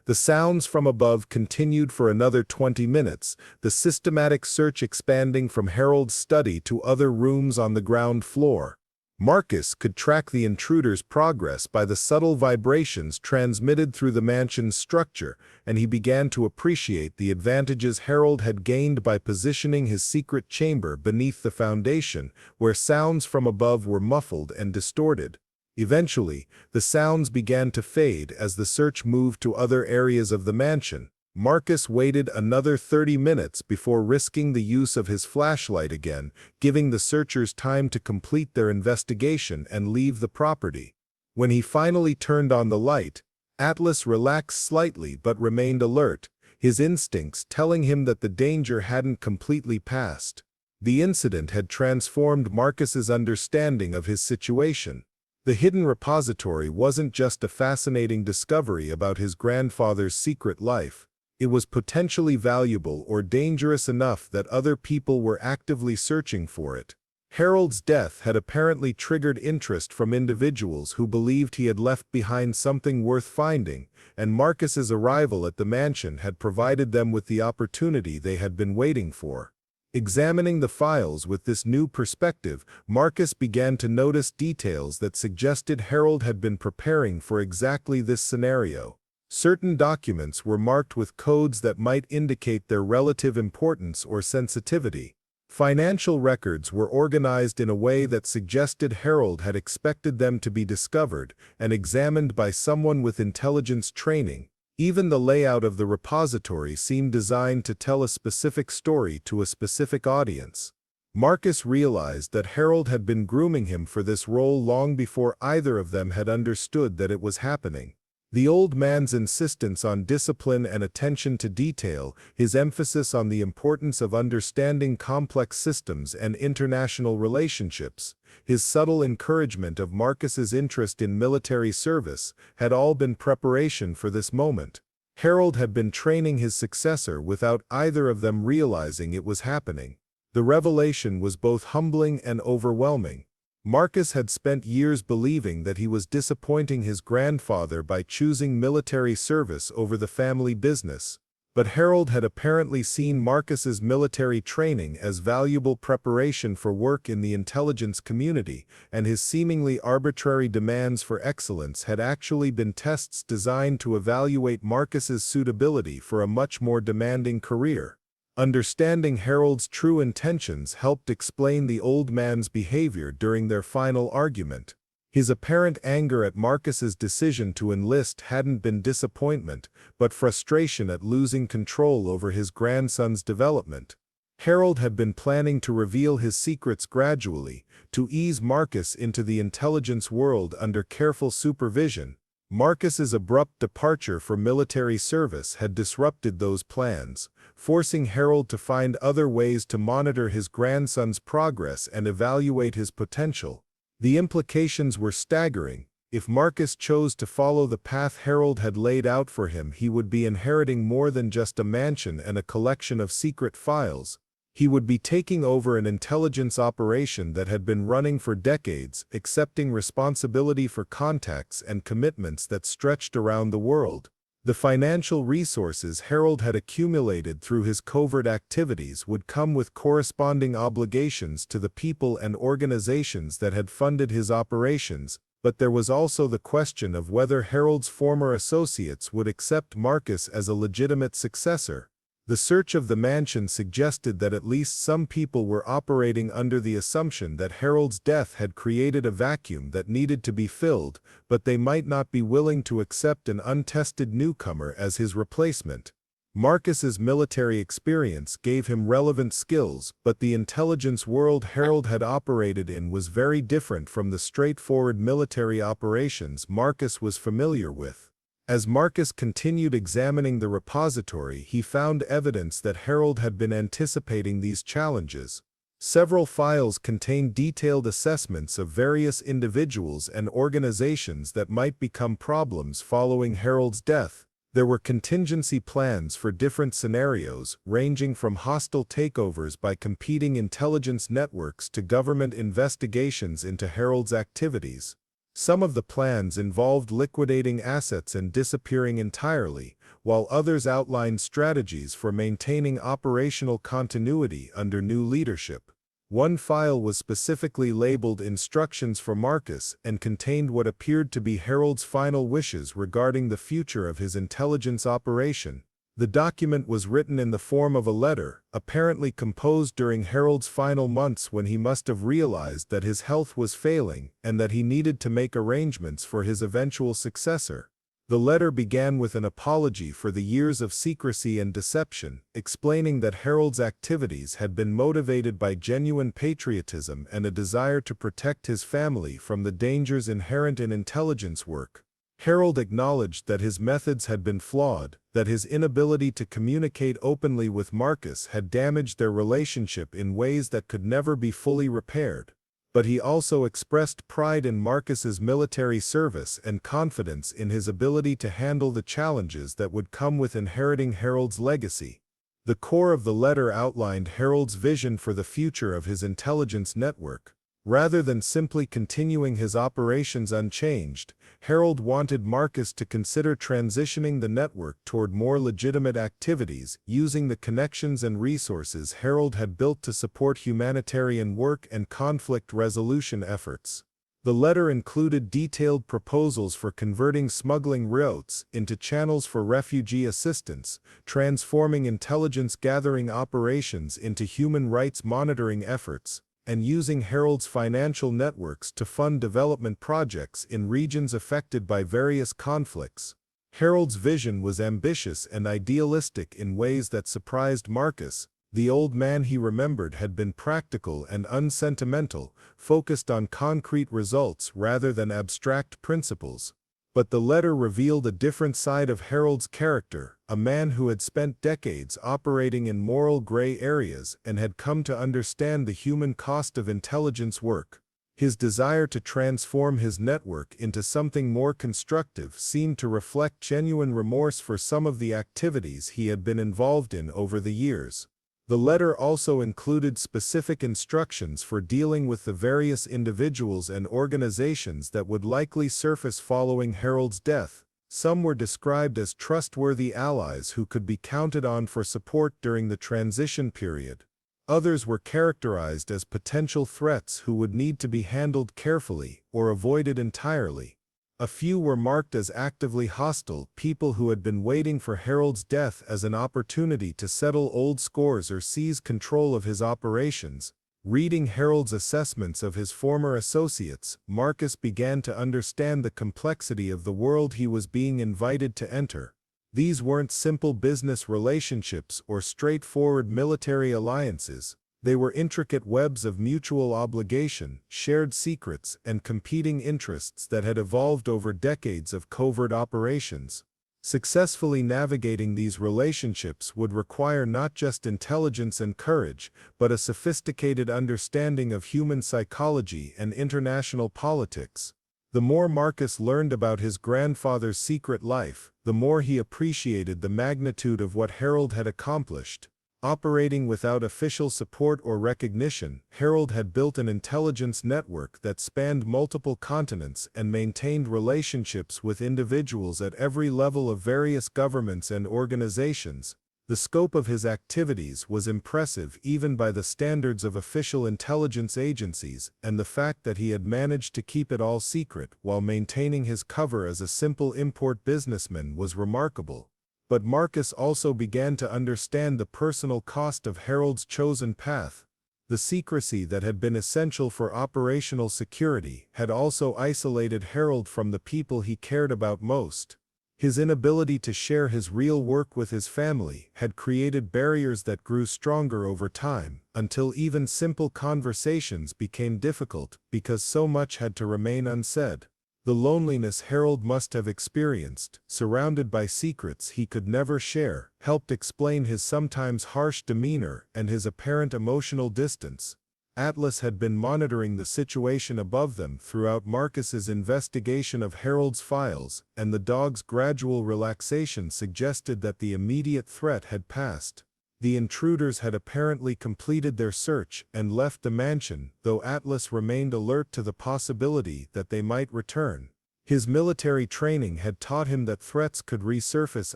The sounds from above continued for another 20 minutes, the systematic search expanding from Harold's study to other rooms on the ground floor. Marcus could track the intruder's progress by the subtle vibrations transmitted through the mansion's structure, and he began to appreciate the advantages Harold had gained by positioning his secret chamber beneath the foundation, where sounds from above were muffled and distorted. Eventually, the sounds began to fade as the search moved to other areas of the mansion. Marcus waited another 30 minutes before risking the use of his flashlight again, giving the searchers time to complete their investigation and leave the property. When he finally turned on the light, Atlas relaxed slightly but remained alert, his instincts telling him that the danger hadn't completely passed. The incident had transformed Marcus's understanding of his situation. The hidden repository wasn't just a fascinating discovery about his grandfather's secret life. It was potentially valuable or dangerous enough that other people were actively searching for it. Harold's death had apparently triggered interest from individuals who believed he had left behind something worth finding, and Marcus's arrival at the mansion had provided them with the opportunity they had been waiting for. Examining the files with this new perspective, Marcus began to notice details that suggested Harold had been preparing for exactly this scenario. Certain documents were marked with codes that might indicate their relative importance or sensitivity. Financial records were organized in a way that suggested Harold had expected them to be discovered and examined by someone with intelligence training. Even the layout of the repository seemed designed to tell a specific story to a specific audience. Marcus realized that Harold had been grooming him for this role long before either of them had understood that it was happening. The old man's insistence on discipline and attention to detail, his emphasis on the importance of understanding complex systems and international relationships, his subtle encouragement of Marcus's interest in military service, had all been preparation for this moment. Harold had been training his successor without either of them realizing it was happening. The revelation was both humbling and overwhelming. Marcus had spent years believing that he was disappointing his grandfather by choosing military service over the family business, but Harold had apparently seen Marcus's military training as valuable preparation for work in the intelligence community, and his seemingly arbitrary demands for excellence had actually been tests designed to evaluate Marcus's suitability for a much more demanding career. Understanding Harold's true intentions helped explain the old man's behavior during their final argument. His apparent anger at Marcus's decision to enlist hadn't been disappointment, but frustration at losing control over his grandson's development. Harold had been planning to reveal his secrets gradually, to ease Marcus into the intelligence world under careful supervision. Marcus's abrupt departure for military service had disrupted those plans, forcing Harold to find other ways to monitor his grandson's progress and evaluate his potential. The implications were staggering. If Marcus chose to follow the path Harold had laid out for him, he would be inheriting more than just a mansion and a collection of secret files. He would be taking over an intelligence operation that had been running for decades, accepting responsibility for contacts and commitments that stretched around the world. The financial resources Harold had accumulated through his covert activities would come with corresponding obligations to the people and organizations that had funded his operations, but there was also the question of whether Harold's former associates would accept Marcus as a legitimate successor. The search of the mansion suggested that at least some people were operating under the assumption that Harold's death had created a vacuum that needed to be filled, but they might not be willing to accept an untested newcomer as his replacement. Marcus's military experience gave him relevant skills, but the intelligence world Harold had operated in was very different from the straightforward military operations Marcus was familiar with. As Marcus continued examining the repository, he found evidence that Harold had been anticipating these challenges. Several files contained detailed assessments of various individuals and organizations that might become problems following Harold's death. There were contingency plans for different scenarios, ranging from hostile takeovers by competing intelligence networks to government investigations into Harold's activities. Some of the plans involved liquidating assets and disappearing entirely, while others outlined strategies for maintaining operational continuity under new leadership. One file was specifically labeled Instructions for Marcus and contained what appeared to be Harold's final wishes regarding the future of his intelligence operation. The document was written in the form of a letter, apparently composed during Harold's final months when he must have realized that his health was failing and that he needed to make arrangements for his eventual successor. The letter began with an apology for the years of secrecy and deception, explaining that Harold's activities had been motivated by genuine patriotism and a desire to protect his family from the dangers inherent in intelligence work. Harold acknowledged that his methods had been flawed, that his inability to communicate openly with Marcus had damaged their relationship in ways that could never be fully repaired. But he also expressed pride in Marcus's military service and confidence in his ability to handle the challenges that would come with inheriting Harold's legacy. The core of the letter outlined Harold's vision for the future of his intelligence network. Rather than simply continuing his operations unchanged, Harold wanted Marcus to consider transitioning the network toward more legitimate activities, using the connections and resources Harold had built to support humanitarian work and conflict resolution efforts. The letter included detailed proposals for converting smuggling routes into channels for refugee assistance, transforming intelligence-gathering operations into human rights monitoring efforts, and using Harold's financial networks to fund development projects in regions affected by various conflicts. Harold's vision was ambitious and idealistic in ways that surprised Marcus. The old man, he remembered, had been practical and unsentimental, focused on concrete results rather than abstract principles. But the letter revealed a different side of Harold's character, a man who had spent decades operating in moral gray areas and had come to understand the human cost of intelligence work. His desire to transform his network into something more constructive seemed to reflect genuine remorse for some of the activities he had been involved in over the years. The letter also included specific instructions for dealing with the various individuals and organizations that would likely surface following Harold's death. Some were described as trustworthy allies who could be counted on for support during the transition period. Others were characterized as potential threats who would need to be handled carefully or avoided entirely. A few were marked as actively hostile, people who had been waiting for Harold's death as an opportunity to settle old scores or seize control of his operations. Reading Harold's assessments of his former associates, Marcus began to understand the complexity of the world he was being invited to enter. These weren't simple business relationships or straightforward military alliances. They were intricate webs of mutual obligation, shared secrets, and competing interests that had evolved over decades of covert operations. Successfully navigating these relationships would require not just intelligence and courage, but a sophisticated understanding of human psychology and international politics. The more Marcus learned about his grandfather's secret life, the more he appreciated the magnitude of what Harold had accomplished. Operating without official support or recognition, Harold had built an intelligence network that spanned multiple continents and maintained relationships with individuals at every level of various governments and organizations. The scope of his activities was impressive even by the standards of official intelligence agencies, and the fact that he had managed to keep it all secret while maintaining his cover as a simple import businessman was remarkable. But Marcus also began to understand the personal cost of Harold's chosen path. The secrecy that had been essential for operational security had also isolated Harold from the people he cared about most. His inability to share his real work with his family had created barriers that grew stronger over time, until even simple conversations became difficult because so much had to remain unsaid. The loneliness Harold must have experienced, surrounded by secrets he could never share, helped explain his sometimes harsh demeanor and his apparent emotional distance. Atlas had been monitoring the situation above them throughout Marcus's investigation of Harold's files, and the dog's gradual relaxation suggested that the immediate threat had passed. The intruders had apparently completed their search and left the mansion, though Atlas remained alert to the possibility that they might return. His military training had taught him that threats could resurface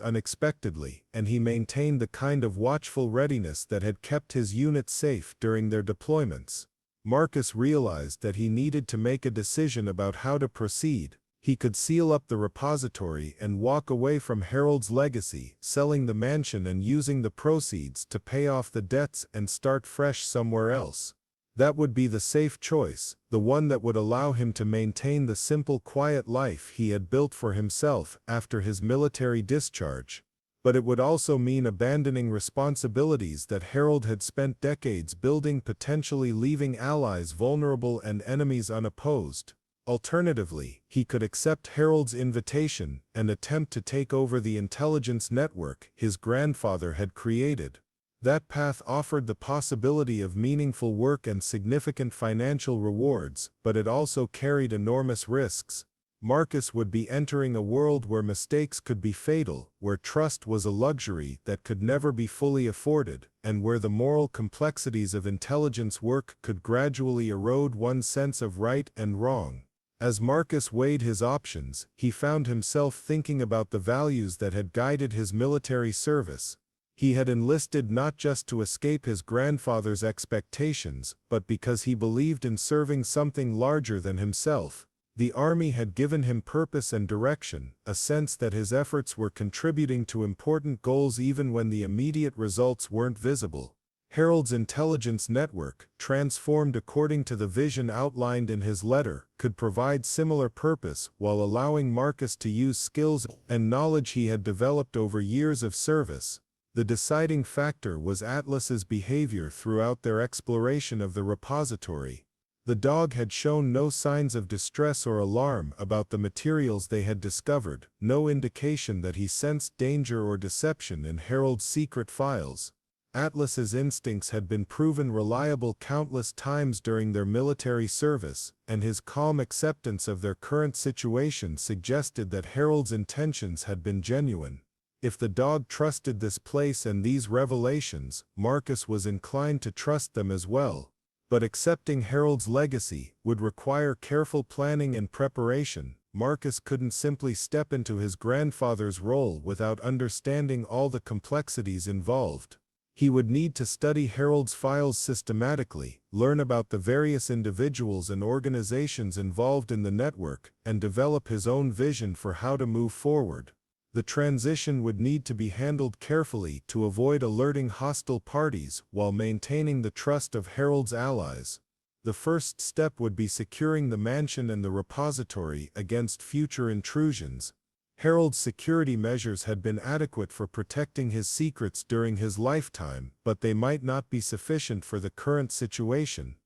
unexpectedly, and he maintained the kind of watchful readiness that had kept his unit safe during their deployments. Marcus realized that he needed to make a decision about how to proceed. He could seal up the repository and walk away from Harold's legacy, selling the mansion and using the proceeds to pay off the debts and start fresh somewhere else. That would be the safe choice, the one that would allow him to maintain the simple, quiet life he had built for himself after his military discharge. But it would also mean abandoning responsibilities that Harold had spent decades building, potentially leaving allies vulnerable and enemies unopposed. Alternatively, he could accept Harold's invitation and attempt to take over the intelligence network his grandfather had created. That path offered the possibility of meaningful work and significant financial rewards, but it also carried enormous risks. Marcus would be entering a world where mistakes could be fatal, where trust was a luxury that could never be fully afforded, and where the moral complexities of intelligence work could gradually erode one's sense of right and wrong. As Marcus weighed his options, he found himself thinking about the values that had guided his military service. He had enlisted not just to escape his grandfather's expectations, but because he believed in serving something larger than himself. The army had given him purpose and direction, a sense that his efforts were contributing to important goals even when the immediate results weren't visible. Harold's intelligence network, transformed according to the vision outlined in his letter, could provide similar purpose while allowing Marcus to use skills and knowledge he had developed over years of service. The deciding factor was Atlas's behavior throughout their exploration of the repository. The dog had shown no signs of distress or alarm about the materials they had discovered, no indication that he sensed danger or deception in Harold's secret files. Atlas's instincts had been proven reliable countless times during their military service, and his calm acceptance of their current situation suggested that Harold's intentions had been genuine. If the dog trusted this place and these revelations, Marcus was inclined to trust them as well. But accepting Harold's legacy would require careful planning and preparation. Marcus couldn't simply step into his grandfather's role without understanding all the complexities involved. He would need to study Harold's files systematically, learn about the various individuals and organizations involved in the network, and develop his own vision for how to move forward. The transition would need to be handled carefully to avoid alerting hostile parties while maintaining the trust of Harold's allies. The first step would be securing the mansion and the repository against future intrusions. Harold's security measures had been adequate for protecting his secrets during his lifetime, but they might not be sufficient for the current situation.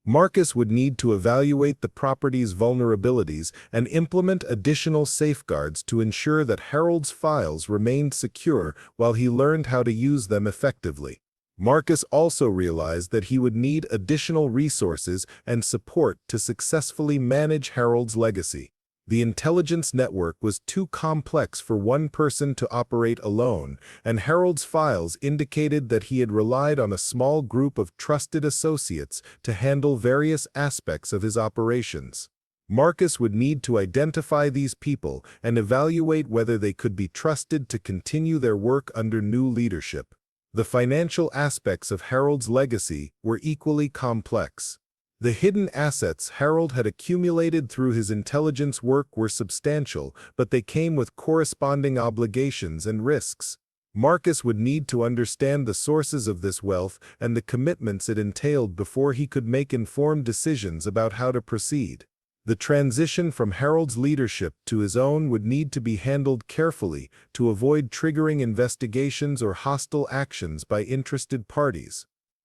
Marcus would need to evaluate the property's vulnerabilities and implement additional safeguards to ensure that Harold's files remained secure while he learned how to use them effectively. Marcus also realized that he would need additional resources and support to successfully manage Harold's legacy. The intelligence network was too complex for one person to operate alone, and Harold's files indicated that he had relied on a small group of trusted associates to handle various aspects of his operations. Marcus would need to identify these people and evaluate whether they could be trusted to continue their work under new leadership. The financial aspects of Harold's legacy were equally complex. The hidden assets Harold had accumulated through his intelligence work were substantial, but they came with corresponding obligations and risks. Marcus would need to understand the sources of this wealth and the commitments it entailed before he could make informed decisions about how to proceed. The transition from Harold's leadership to his own would need to be handled carefully to avoid triggering investigations or hostile actions by interested parties.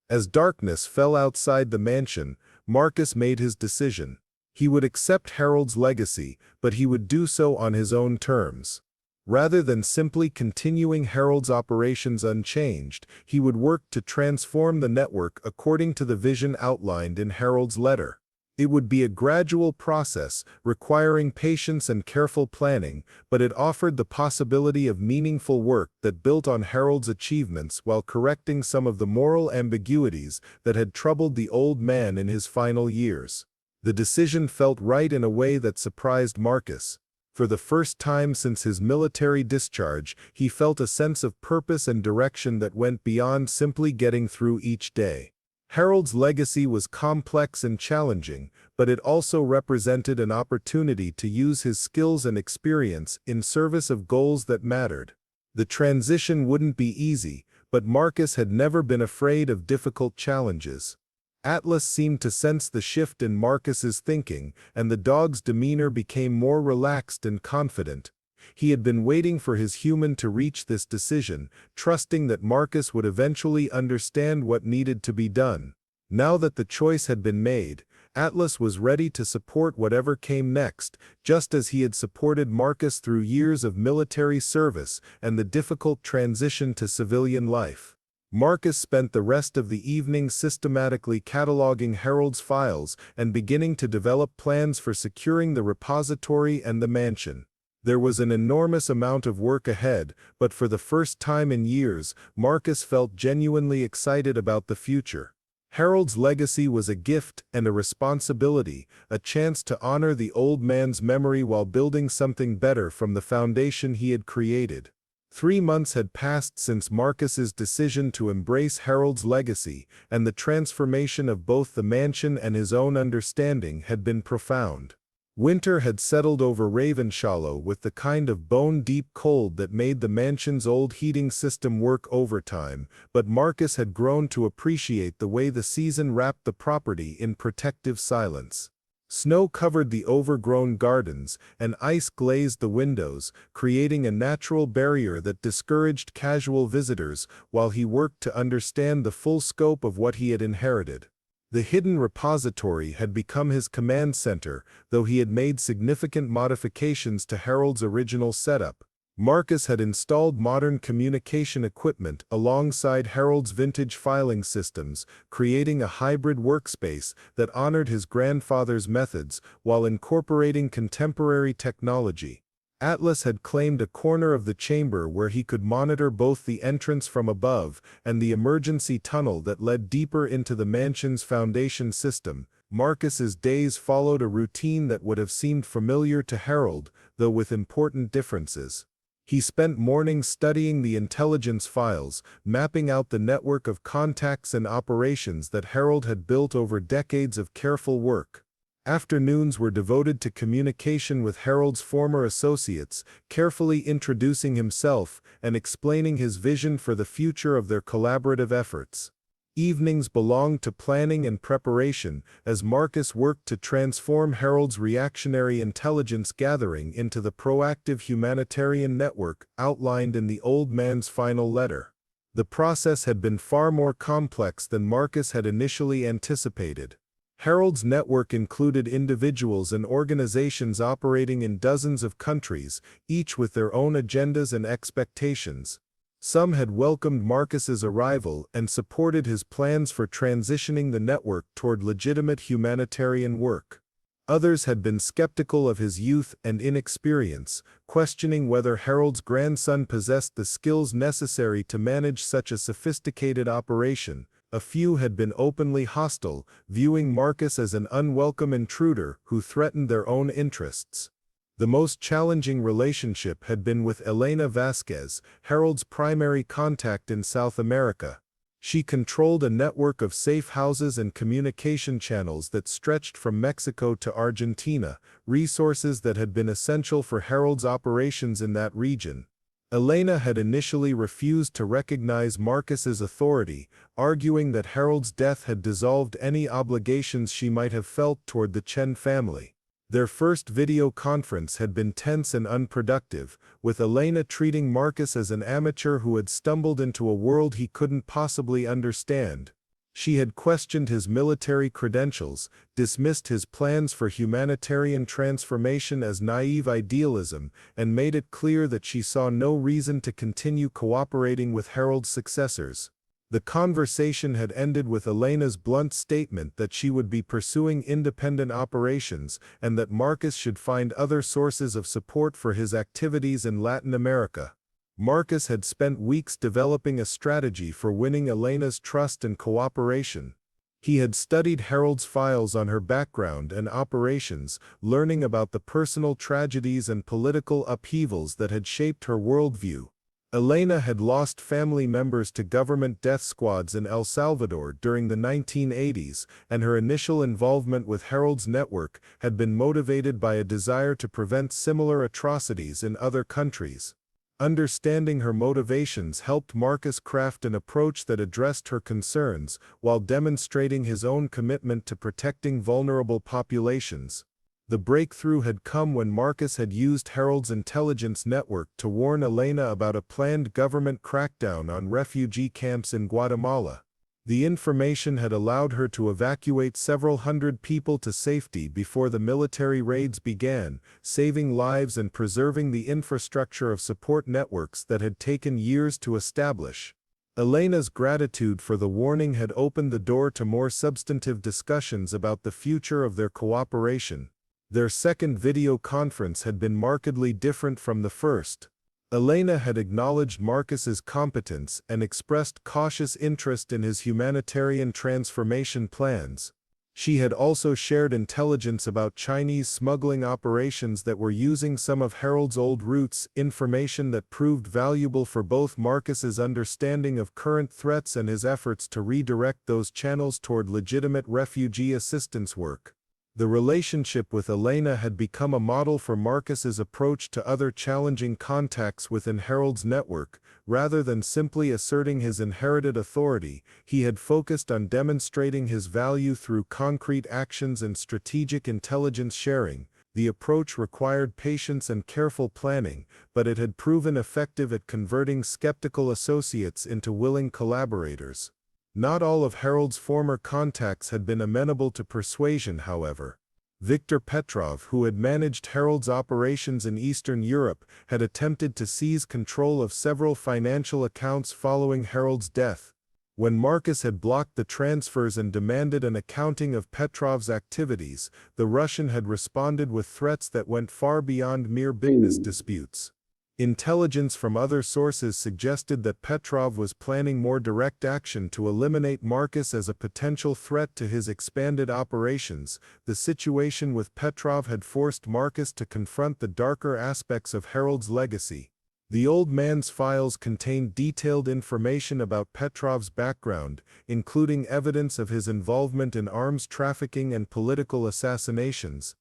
As darkness fell outside the mansion, Marcus made his decision. He would accept Harold's legacy, but he would do so on his own terms. Rather than simply continuing Harold's operations unchanged, he would work to transform the network according to the vision outlined in Harold's letter. It would be a gradual process, requiring patience and careful planning, but it offered the possibility of meaningful work that built on Harold's achievements while correcting some of the moral ambiguities that had troubled the old man in his final years. The decision felt right in a way that surprised Marcus. For the first time since his military discharge, he felt a sense of purpose and direction that went beyond simply getting through each day. Harold's legacy was complex and challenging, but it also represented an opportunity to use his skills and experience in service of goals that mattered. The transition wouldn't be easy, but Marcus had never been afraid of difficult challenges. Atlas seemed to sense the shift in Marcus's thinking, and the dog's demeanor became more relaxed and confident. He had been waiting for his human to reach this decision, trusting that Marcus would eventually understand what needed to be done. Now that the choice had been made, Atlas was ready to support whatever came next, just as he had supported Marcus through years of military service and the difficult transition to civilian life. Marcus spent the rest of the evening systematically cataloging Harold's files and beginning to develop plans for securing the repository and the mansion. There was an enormous amount of work ahead, but for the first time in years, Marcus felt genuinely excited about the future. Harold's legacy was a gift and a responsibility, a chance to honor the old man's memory while building something better from the foundation he had created. 3 months had passed since Marcus's decision to embrace Harold's legacy, and the transformation of both the mansion and his own understanding had been profound. Winter had settled over Ravenshallow with the kind of bone-deep cold that made the mansion's old heating system work overtime, but Marcus had grown to appreciate the way the season wrapped the property in protective silence. Snow covered the overgrown gardens, and ice glazed the windows, creating a natural barrier that discouraged casual visitors while he worked to understand the full scope of what he had inherited. The hidden repository had become his command center, though he had made significant modifications to Harold's original setup. Marcus had installed modern communication equipment alongside Harold's vintage filing systems, creating a hybrid workspace that honored his grandfather's methods while incorporating contemporary technology. Atlas had claimed a corner of the chamber where he could monitor both the entrance from above and the emergency tunnel that led deeper into the mansion's foundation system. Marcus's days followed a routine that would have seemed familiar to Harold, though with important differences. He spent mornings studying the intelligence files, mapping out the network of contacts and operations that Harold had built over decades of careful work. Afternoons were devoted to communication with Harold's former associates, carefully introducing himself and explaining his vision for the future of their collaborative efforts. Evenings belonged to planning and preparation, as Marcus worked to transform Harold's reactionary intelligence gathering into the proactive humanitarian network outlined in the old man's final letter. The process had been far more complex than Marcus had initially anticipated. Harold's network included individuals and organizations operating in dozens of countries, each with their own agendas and expectations. Some had welcomed Marcus's arrival and supported his plans for transitioning the network toward legitimate humanitarian work. Others had been skeptical of his youth and inexperience, questioning whether Harold's grandson possessed the skills necessary to manage such a sophisticated operation. A few had been openly hostile, viewing Marcus as an unwelcome intruder who threatened their own interests. The most challenging relationship had been with Elena Vasquez, Harold's primary contact in South America. She controlled a network of safe houses and communication channels that stretched from Mexico to Argentina, resources that had been essential for Harold's operations in that region. Elena had initially refused to recognize Marcus's authority, arguing that Harold's death had dissolved any obligations she might have felt toward the Chen family. Their first video conference had been tense and unproductive, with Elena treating Marcus as an amateur who had stumbled into a world he couldn't possibly understand. She had questioned his military credentials, dismissed his plans for humanitarian transformation as naive idealism, and made it clear that she saw no reason to continue cooperating with Harold's successors. The conversation had ended with Elena's blunt statement that she would be pursuing independent operations and that Marcus should find other sources of support for his activities in Latin America. Marcus had spent weeks developing a strategy for winning Elena's trust and cooperation. He had studied Harold's files on her background and operations, learning about the personal tragedies and political upheavals that had shaped her worldview. Elena had lost family members to government death squads in El Salvador during the 1980s, and her initial involvement with Harold's network had been motivated by a desire to prevent similar atrocities in other countries. Understanding her motivations helped Marcus craft an approach that addressed her concerns, while demonstrating his own commitment to protecting vulnerable populations. The breakthrough had come when Marcus had used Harold's intelligence network to warn Elena about a planned government crackdown on refugee camps in Guatemala. The information had allowed her to evacuate several hundred people to safety before the military raids began, saving lives and preserving the infrastructure of support networks that had taken years to establish. Elena's gratitude for the warning had opened the door to more substantive discussions about the future of their cooperation. Their second video conference had been markedly different from the first. Elena had acknowledged Marcus's competence and expressed cautious interest in his humanitarian transformation plans. She had also shared intelligence about Chinese smuggling operations that were using some of Harold's old routes, information that proved valuable for both Marcus's understanding of current threats and his efforts to redirect those channels toward legitimate refugee assistance work. The relationship with Elena had become a model for Marcus's approach to other challenging contacts within Harold's network. Rather than simply asserting his inherited authority, he had focused on demonstrating his value through concrete actions and strategic intelligence sharing. The approach required patience and careful planning, but it had proven effective at converting skeptical associates into willing collaborators. Not all of Harold's former contacts had been amenable to persuasion, however. Viktor Petrov, who had managed Harold's operations in Eastern Europe, had attempted to seize control of several financial accounts following Harold's death. When Marcus had blocked the transfers and demanded an accounting of Petrov's activities, the Russian had responded with threats that went far beyond mere business disputes. Intelligence from other sources suggested that Petrov was planning more direct action to eliminate Marcus as a potential threat to his expanded operations. The situation with Petrov had forced Marcus to confront the darker aspects of Harold's legacy. The old man's files contained detailed information about Petrov's background, including evidence of his involvement in arms trafficking and political assassinations.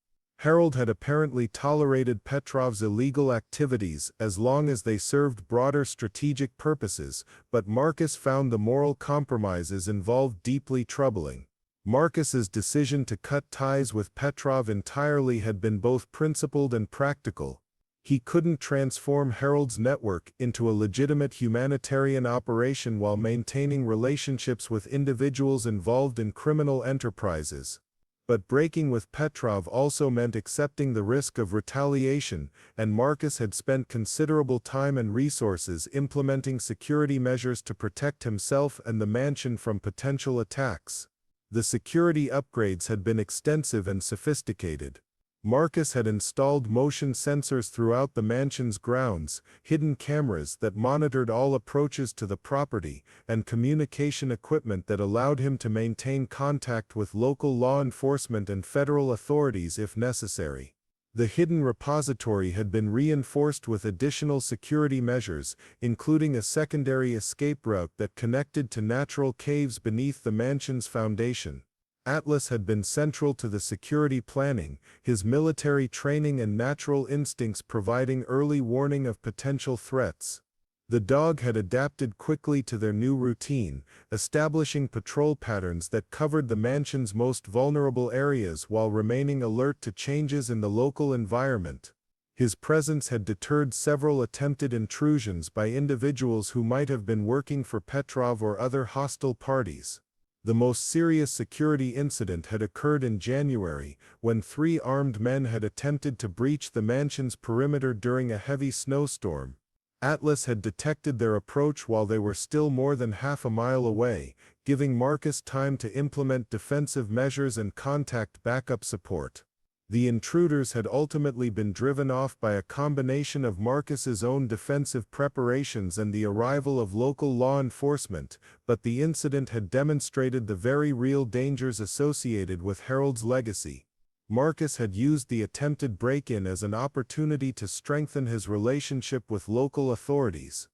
Harold had apparently tolerated Petrov's illegal activities as long as they served broader strategic purposes, but Marcus found the moral compromises involved deeply troubling. Marcus's decision to cut ties with Petrov entirely had been both principled and practical. He couldn't transform Harold's network into a legitimate humanitarian operation while maintaining relationships with individuals involved in criminal enterprises. But breaking with Petrov also meant accepting the risk of retaliation, and Marcus had spent considerable time and resources implementing security measures to protect himself and the mansion from potential attacks. The security upgrades had been extensive and sophisticated. Marcus had installed motion sensors throughout the mansion's grounds, hidden cameras that monitored all approaches to the property, and communication equipment that allowed him to maintain contact with local law enforcement and federal authorities if necessary. The hidden repository had been reinforced with additional security measures, including a secondary escape route that connected to natural caves beneath the mansion's foundation. Atlas had been central to the security planning, his military training and natural instincts providing early warning of potential threats. The dog had adapted quickly to their new routine, establishing patrol patterns that covered the mansion's most vulnerable areas while remaining alert to changes in the local environment. His presence had deterred several attempted intrusions by individuals who might have been working for Petrov or other hostile parties. The most serious security incident had occurred in January, when 3 armed men had attempted to breach the mansion's perimeter during a heavy snowstorm. Atlas had detected their approach while they were still more than half a mile away, giving Marcus time to implement defensive measures and contact backup support. The intruders had ultimately been driven off by a combination of Marcus's own defensive preparations and the arrival of local law enforcement, but the incident had demonstrated the very real dangers associated with Harold's legacy. Marcus had used the attempted break-in as an opportunity to strengthen his relationship with local authorities.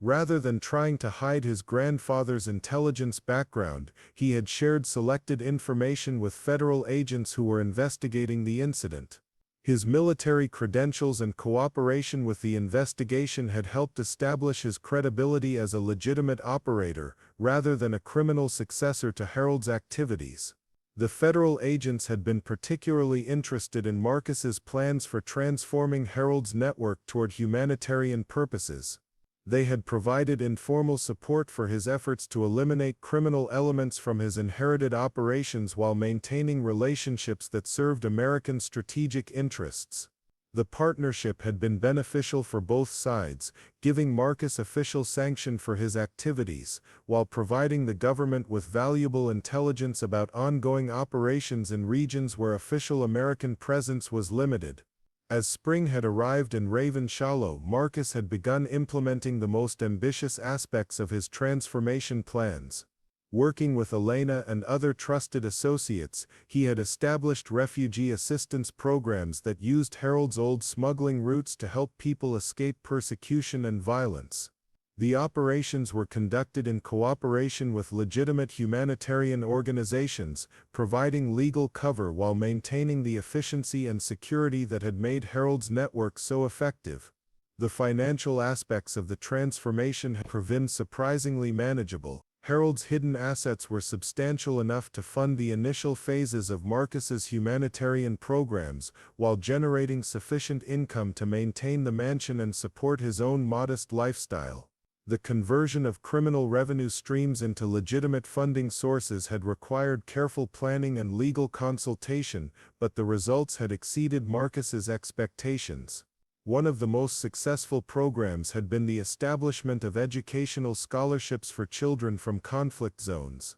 Rather than trying to hide his grandfather's intelligence background, he had shared selected information with federal agents who were investigating the incident. His military credentials and cooperation with the investigation had helped establish his credibility as a legitimate operator, rather than a criminal successor to Harold's activities. The federal agents had been particularly interested in Marcus's plans for transforming Harold's network toward humanitarian purposes. They had provided informal support for his efforts to eliminate criminal elements from his inherited operations while maintaining relationships that served American strategic interests. The partnership had been beneficial for both sides, giving Marcus official sanction for his activities, while providing the government with valuable intelligence about ongoing operations in regions where official American presence was limited. As spring had arrived in Raven Shallow, Marcus had begun implementing the most ambitious aspects of his transformation plans. Working with Elena and other trusted associates, he had established refugee assistance programs that used Harold's old smuggling routes to help people escape persecution and violence. The operations were conducted in cooperation with legitimate humanitarian organizations, providing legal cover while maintaining the efficiency and security that had made Harold's network so effective. The financial aspects of the transformation had proven surprisingly manageable. Harold's hidden assets were substantial enough to fund the initial phases of Marcus's humanitarian programs, while generating sufficient income to maintain the mansion and support his own modest lifestyle. The conversion of criminal revenue streams into legitimate funding sources had required careful planning and legal consultation, but the results had exceeded Marcus's expectations. One of the most successful programs had been the establishment of educational scholarships for children from conflict zones.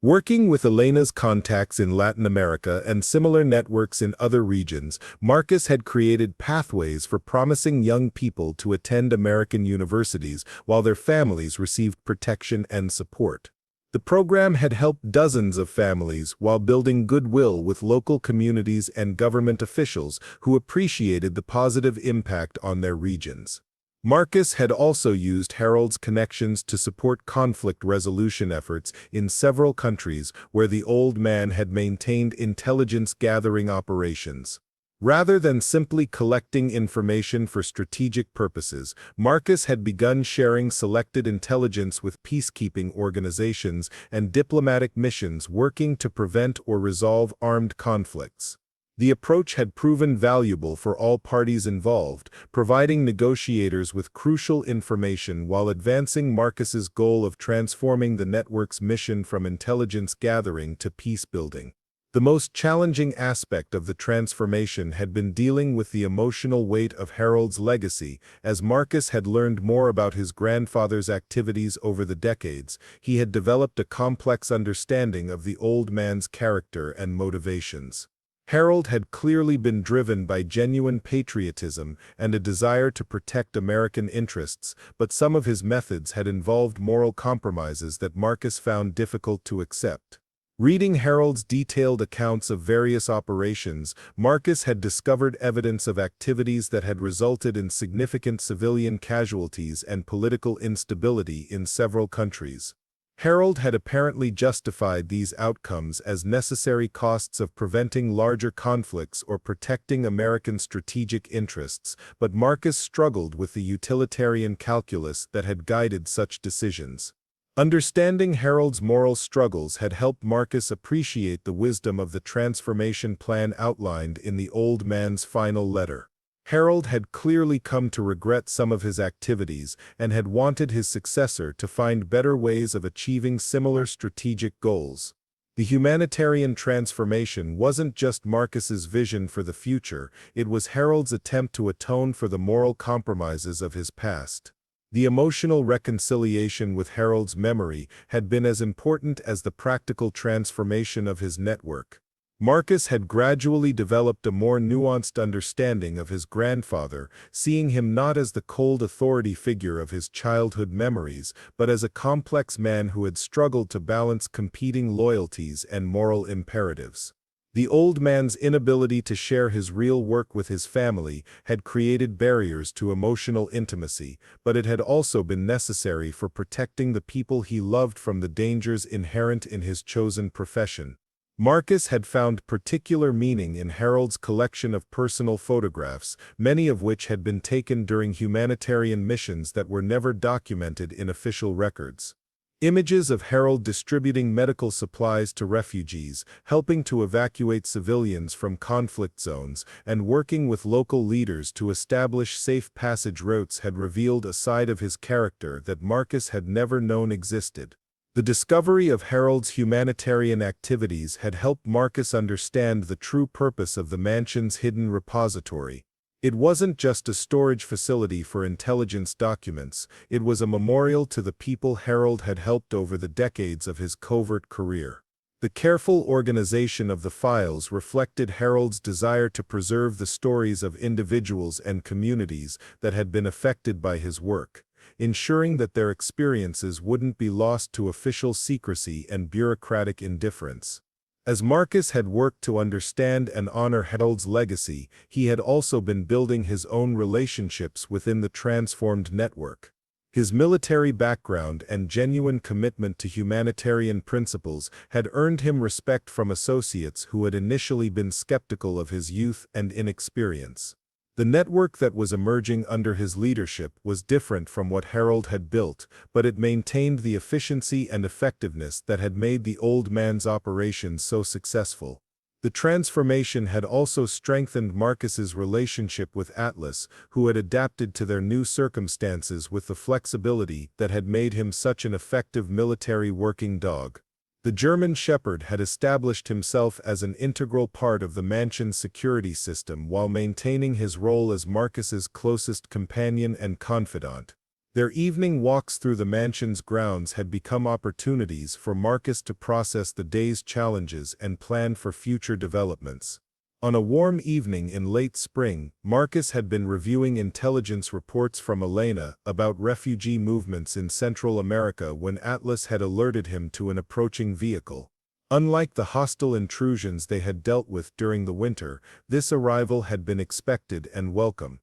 Working with Elena's contacts in Latin America and similar networks in other regions, Marcus had created pathways for promising young people to attend American universities while their families received protection and support. The program had helped dozens of families while building goodwill with local communities and government officials who appreciated the positive impact on their regions. Marcus had also used Harold's connections to support conflict resolution efforts in several countries where the old man had maintained intelligence-gathering operations. Rather than simply collecting information for strategic purposes, Marcus had begun sharing selected intelligence with peacekeeping organizations and diplomatic missions working to prevent or resolve armed conflicts. The approach had proven valuable for all parties involved, providing negotiators with crucial information while advancing Marcus's goal of transforming the network's mission from intelligence gathering to peace building. The most challenging aspect of the transformation had been dealing with the emotional weight of Harold's legacy. As Marcus had learned more about his grandfather's activities over the decades, he had developed a complex understanding of the old man's character and motivations. Harold had clearly been driven by genuine patriotism and a desire to protect American interests, but some of his methods had involved moral compromises that Marcus found difficult to accept. Reading Harold's detailed accounts of various operations, Marcus had discovered evidence of activities that had resulted in significant civilian casualties and political instability in several countries. Harold had apparently justified these outcomes as necessary costs of preventing larger conflicts or protecting American strategic interests, but Marcus struggled with the utilitarian calculus that had guided such decisions. Understanding Harold's moral struggles had helped Marcus appreciate the wisdom of the transformation plan outlined in the old man's final letter. Harold had clearly come to regret some of his activities and had wanted his successor to find better ways of achieving similar strategic goals. The humanitarian transformation wasn't just Marcus's vision for the future, it was Harold's attempt to atone for the moral compromises of his past. The emotional reconciliation with Harold's memory had been as important as the practical transformation of his network. Marcus had gradually developed a more nuanced understanding of his grandfather, seeing him not as the cold authority figure of his childhood memories, but as a complex man who had struggled to balance competing loyalties and moral imperatives. The old man's inability to share his real work with his family had created barriers to emotional intimacy, but it had also been necessary for protecting the people he loved from the dangers inherent in his chosen profession. Marcus had found particular meaning in Harold's collection of personal photographs, many of which had been taken during humanitarian missions that were never documented in official records. Images of Harold distributing medical supplies to refugees, helping to evacuate civilians from conflict zones, and working with local leaders to establish safe passage routes had revealed a side of his character that Marcus had never known existed. The discovery of Harold's humanitarian activities had helped Marcus understand the true purpose of the mansion's hidden repository. It wasn't just a storage facility for intelligence documents, it was a memorial to the people Harold had helped over the decades of his covert career. The careful organization of the files reflected Harold's desire to preserve the stories of individuals and communities that had been affected by his work, ensuring that their experiences wouldn't be lost to official secrecy and bureaucratic indifference. As Marcus had worked to understand and honor Harold's legacy, he had also been building his own relationships within the transformed network. His military background and genuine commitment to humanitarian principles had earned him respect from associates who had initially been skeptical of his youth and inexperience. The network that was emerging under his leadership was different from what Harold had built, but it maintained the efficiency and effectiveness that had made the old man's operations so successful. The transformation had also strengthened Marcus's relationship with Atlas, who had adapted to their new circumstances with the flexibility that had made him such an effective military working dog. The German Shepherd had established himself as an integral part of the mansion's security system while maintaining his role as Marcus's closest companion and confidant. Their evening walks through the mansion's grounds had become opportunities for Marcus to process the day's challenges and plan for future developments. On a warm evening in late spring, Marcus had been reviewing intelligence reports from Elena about refugee movements in Central America when Atlas had alerted him to an approaching vehicle. Unlike the hostile intrusions they had dealt with during the winter, this arrival had been expected and welcome.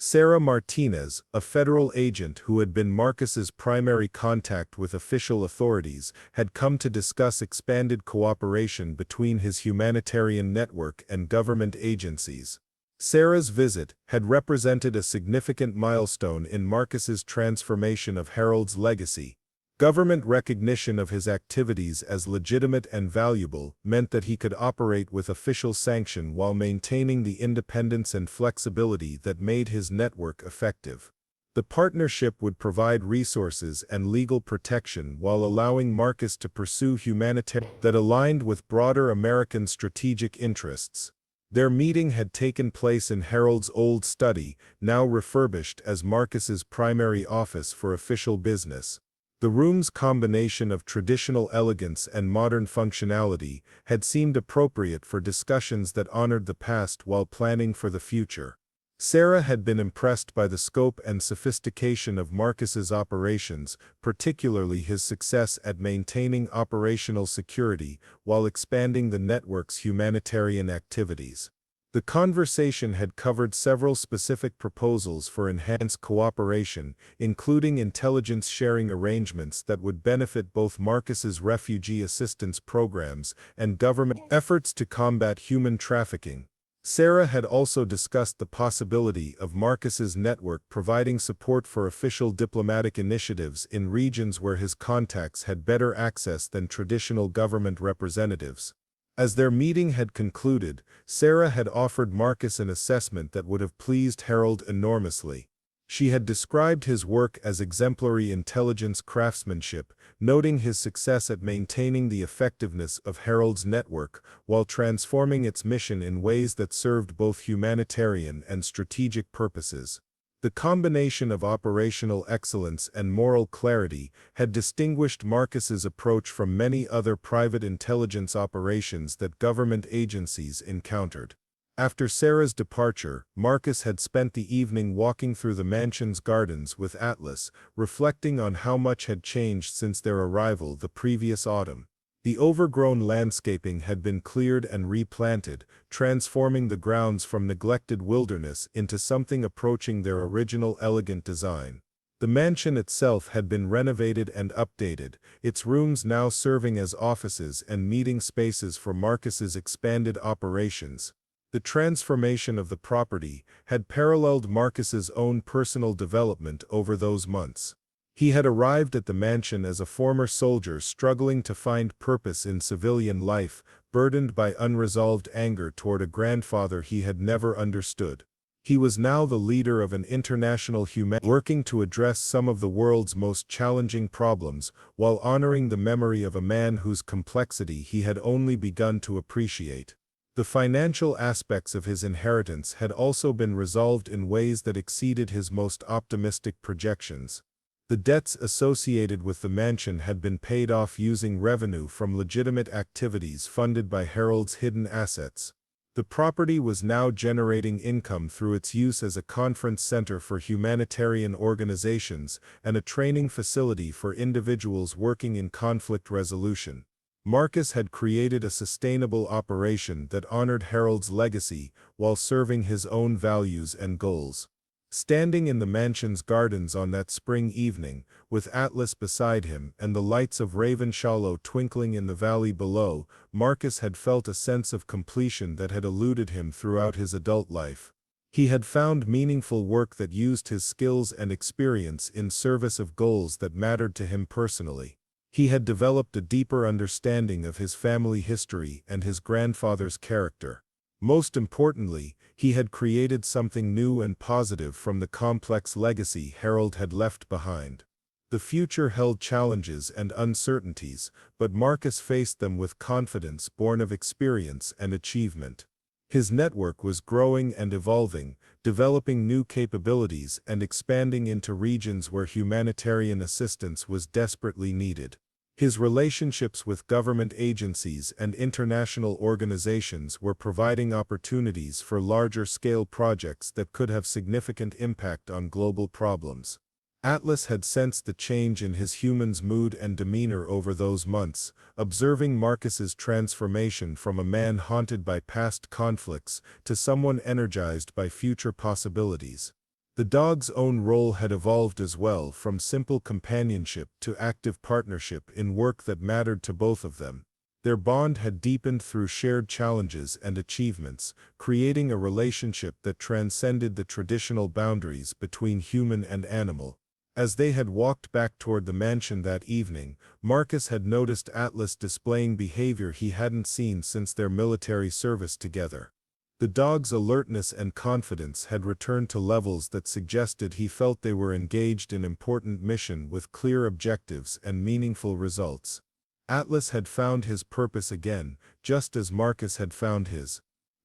Sarah Martinez, a federal agent who had been Marcus's primary contact with official authorities, had come to discuss expanded cooperation between his humanitarian network and government agencies. Sarah's visit had represented a significant milestone in Marcus's transformation of Harold's legacy. Government recognition of his activities as legitimate and valuable meant that he could operate with official sanction while maintaining the independence and flexibility that made his network effective. The partnership would provide resources and legal protection while allowing Marcus to pursue humanitarian that aligned with broader American strategic interests. Their meeting had taken place in Harold's old study, now refurbished as Marcus's primary office for official business. The room's combination of traditional elegance and modern functionality had seemed appropriate for discussions that honored the past while planning for the future. Sarah had been impressed by the scope and sophistication of Marcus's operations, particularly his success at maintaining operational security while expanding the network's humanitarian activities. The conversation had covered several specific proposals for enhanced cooperation, including intelligence sharing arrangements that would benefit both Marcus's refugee assistance programs and government efforts to combat human trafficking. Sarah had also discussed the possibility of Marcus's network providing support for official diplomatic initiatives in regions where his contacts had better access than traditional government representatives. As their meeting had concluded, Sarah had offered Marcus an assessment that would have pleased Harold enormously. She had described his work as exemplary intelligence craftsmanship, noting his success at maintaining the effectiveness of Harold's network while transforming its mission in ways that served both humanitarian and strategic purposes. The combination of operational excellence and moral clarity had distinguished Marcus's approach from many other private intelligence operations that government agencies encountered. After Sarah's departure, Marcus had spent the evening walking through the mansion's gardens with Atlas, reflecting on how much had changed since their arrival the previous autumn. The overgrown landscaping had been cleared and replanted, transforming the grounds from neglected wilderness into something approaching their original elegant design. The mansion itself had been renovated and updated, its rooms now serving as offices and meeting spaces for Marcus's expanded operations. The transformation of the property had paralleled Marcus's own personal development over those months. He had arrived at the mansion as a former soldier struggling to find purpose in civilian life, burdened by unresolved anger toward a grandfather he had never understood. He was now the leader of an international humanity working to address some of the world's most challenging problems, while honoring the memory of a man whose complexity he had only begun to appreciate. The financial aspects of his inheritance had also been resolved in ways that exceeded his most optimistic projections. The debts associated with the mansion had been paid off using revenue from legitimate activities funded by Harold's hidden assets. The property was now generating income through its use as a conference center for humanitarian organizations and a training facility for individuals working in conflict resolution. Marcus had created a sustainable operation that honored Harold's legacy while serving his own values and goals. Standing in the mansion's gardens on that spring evening, with Atlas beside him and the lights of Raven Shallow twinkling in the valley below, Marcus had felt a sense of completion that had eluded him throughout his adult life. He had found meaningful work that used his skills and experience in service of goals that mattered to him personally. He had developed a deeper understanding of his family history and his grandfather's character. Most importantly, he had created something new and positive from the complex legacy Harold had left behind. The future held challenges and uncertainties, but Marcus faced them with confidence born of experience and achievement. His network was growing and evolving, developing new capabilities and expanding into regions where humanitarian assistance was desperately needed. His relationships with government agencies and international organizations were providing opportunities for larger-scale projects that could have significant impact on global problems. Atlas had sensed the change in his human's mood and demeanor over those months, observing Marcus's transformation from a man haunted by past conflicts to someone energized by future possibilities. The dog's own role had evolved as well, from simple companionship to active partnership in work that mattered to both of them. Their bond had deepened through shared challenges and achievements, creating a relationship that transcended the traditional boundaries between human and animal. As they had walked back toward the mansion that evening, Marcus had noticed Atlas displaying behavior he hadn't seen since their military service together. The dog's alertness and confidence had returned to levels that suggested he felt they were engaged in an important mission with clear objectives and meaningful results. Atlas had found his purpose again, just as Marcus had found his.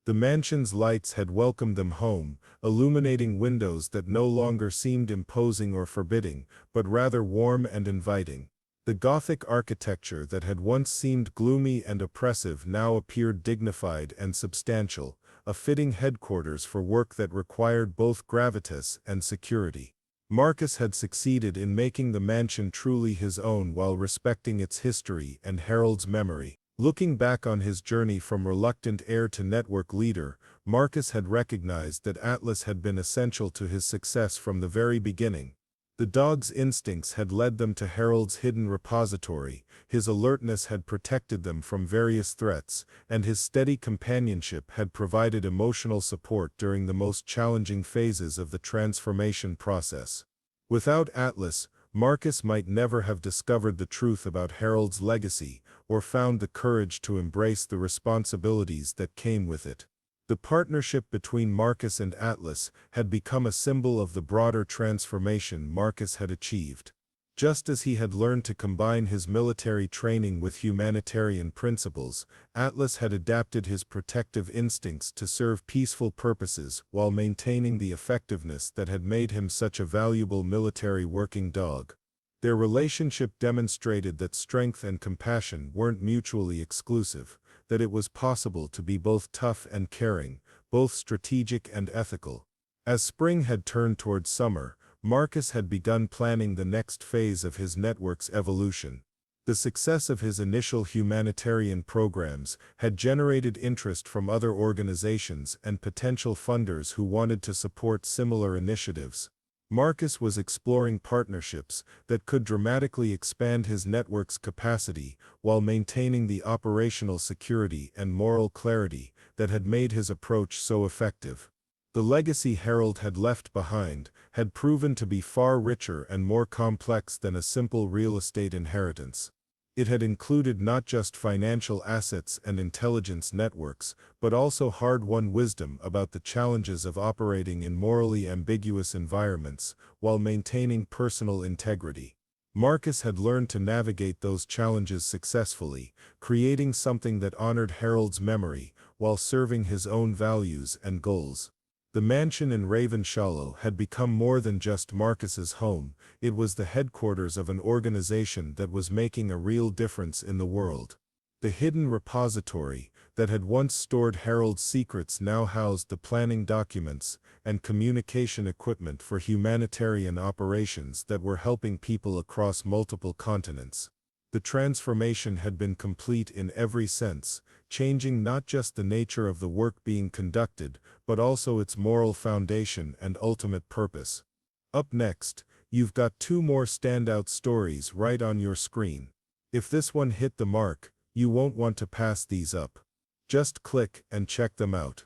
The mansion's lights had welcomed them home, illuminating windows that no longer seemed imposing or forbidding, but rather warm and inviting. The Gothic architecture that had once seemed gloomy and oppressive now appeared dignified and substantial, a fitting headquarters for work that required both gravitas and security. Marcus had succeeded in making the mansion truly his own while respecting its history and Harold's memory. Looking back on his journey from reluctant heir to network leader, Marcus had recognized that Atlas had been essential to his success from the very beginning. The dog's instincts had led them to Harold's hidden repository, his alertness had protected them from various threats, and his steady companionship had provided emotional support during the most challenging phases of the transformation process. Without Atlas, Marcus might never have discovered the truth about Harold's legacy, or found the courage to embrace the responsibilities that came with it. The partnership between Marcus and Atlas had become a symbol of the broader transformation Marcus had achieved. Just as he had learned to combine his military training with humanitarian principles, Atlas had adapted his protective instincts to serve peaceful purposes while maintaining the effectiveness that had made him such a valuable military working dog. Their relationship demonstrated that strength and compassion weren't mutually exclusive, that it was possible to be both tough and caring, both strategic and ethical. As spring had turned toward summer, Marcus had begun planning the next phase of his network's evolution. The success of his initial humanitarian programs had generated interest from other organizations and potential funders who wanted to support similar initiatives. Marcus was exploring partnerships that could dramatically expand his network's capacity while maintaining the operational security and moral clarity that had made his approach so effective. The legacy Harold had left behind had proven to be far richer and more complex than a simple real estate inheritance. It had included not just financial assets and intelligence networks, but also hard-won wisdom about the challenges of operating in morally ambiguous environments while maintaining personal integrity. Marcus had learned to navigate those challenges successfully, creating something that honored Harold's memory while serving his own values and goals. The mansion in Ravenshallow had become more than just Marcus's home. It was the headquarters of an organization that was making a real difference in the world. The hidden repository that had once stored Harold's secrets now housed the planning documents and communication equipment for humanitarian operations that were helping people across multiple continents. The transformation had been complete in every sense, changing not just the nature of the work being conducted, but also its moral foundation and ultimate purpose. Up next, you've got two more standout stories right on your screen. If this one hit the mark, you won't want to pass these up. Just click and check them out.